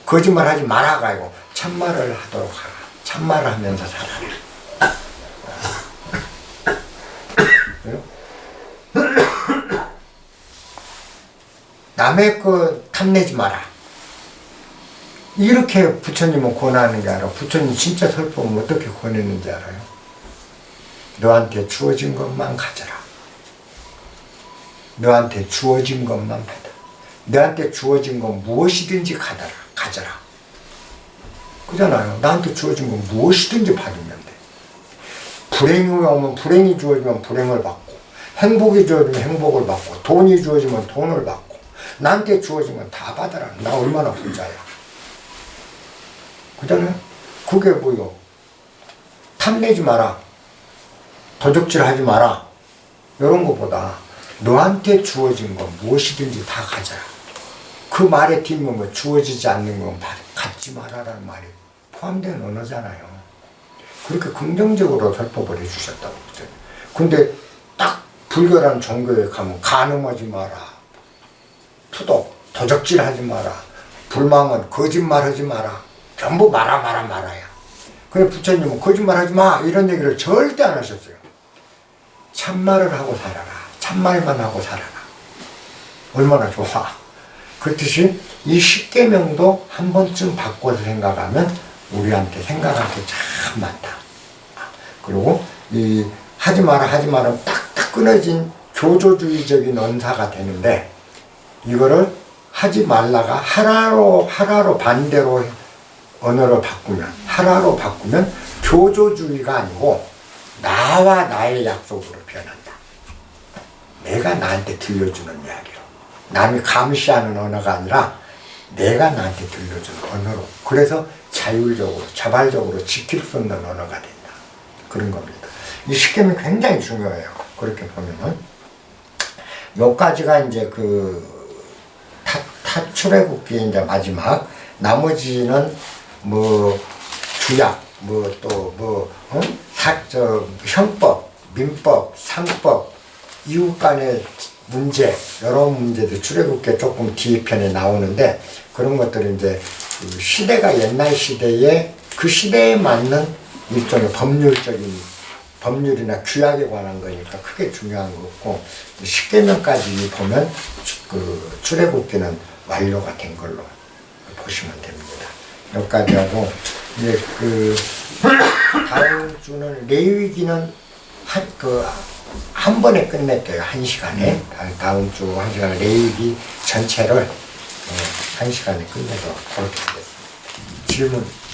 거짓말 하지 말아가 아니고 참말을 하도록 하라. 참말을 하면서 살아라. 남의 거 탐내지 마라. 이렇게 부처님은 권하는 게 알아. 부처님 진짜 설법은 어떻게 권했는지 알아요? 너한테 주어진 것만 가져라. 너한테 주어진 것만 받아. 너한테 주어진 건 무엇이든지 가져라. 그잖아요. 나한테 주어진 건 무엇이든지 받으면 돼. 불행이 오면 불행이 주어지면 불행을 받고, 행복이 주어지면 행복을 받고, 돈이 주어지면 돈을 받고, 나한테 주어진 건 다 받아라. 나 얼마나 부자야. 그잖아요. 그게 뭐요? 탐내지 마라. 도적질 하지 마라. 이런 것보다 너한테 주어진 건 무엇이든지 다 가져라. 그 말에 뒷면 주어지지 않는 건 갖지 마라라는 말이 포함된 언어잖아요. 그렇게 긍정적으로 설법을 해주셨다고. 근데 딱 불교라는 종교에 가면 간음하지 마라. 투독, 도적질 하지 마라. 불망은 거짓말하지 마라. 전부 말아야. 근데 부처님은 거짓말하지 마 이런 얘기를 절대 안 하셨어요. 참말을 하고 살아라. 참말만 하고 살아라. 얼마나 좋아. 그렇듯이 이 십계명도 한 번쯤 바꿔서 생각하면 우리한테 생각할 게 참 많다. 그리고 이 하지 마라 딱딱 끊어진 교조주의적인 언사가 되는데, 이거를 하지 말라가 하라로 반대로 언어를 바꾸면, 하라로 바꾸면 교조주의가 아니고 나와 나의 약속으로 변한다. 내가 나한테 들려주는 이야기로. 남이 감시하는 언어가 아니라 내가 나한테 들려주는 언어로. 그래서 자율적으로, 자발적으로 지킬 수 있는 언어가 된다. 그런 겁니다. 이 십계명이 굉장히 중요해요. 그렇게 보면은. 여기까지가 이제 출애굽기 이제 마지막. 나머지는 주약, 형법, 민법, 상법, 이웃 간의 문제, 여러 문제들 출애굽기에 조금 뒤편에 나오는데, 그런 것들은 이제 그 시대가 옛날 시대에 그 시대에 맞는 일종의 법률이나 규약에 관한 거니까 크게 중요한 거 없고, 십계명까지 보면 그 출애굽기는 완료가 된 걸로 보시면 됩니다. 여기까지 하고, 이제 다음 주는 레위기는 한 번에 끝낼게요. 1시간에. 다음 주 1시간 레이기 전체를 1시간에 끝내도록 그렇게 하겠습니다. 질문.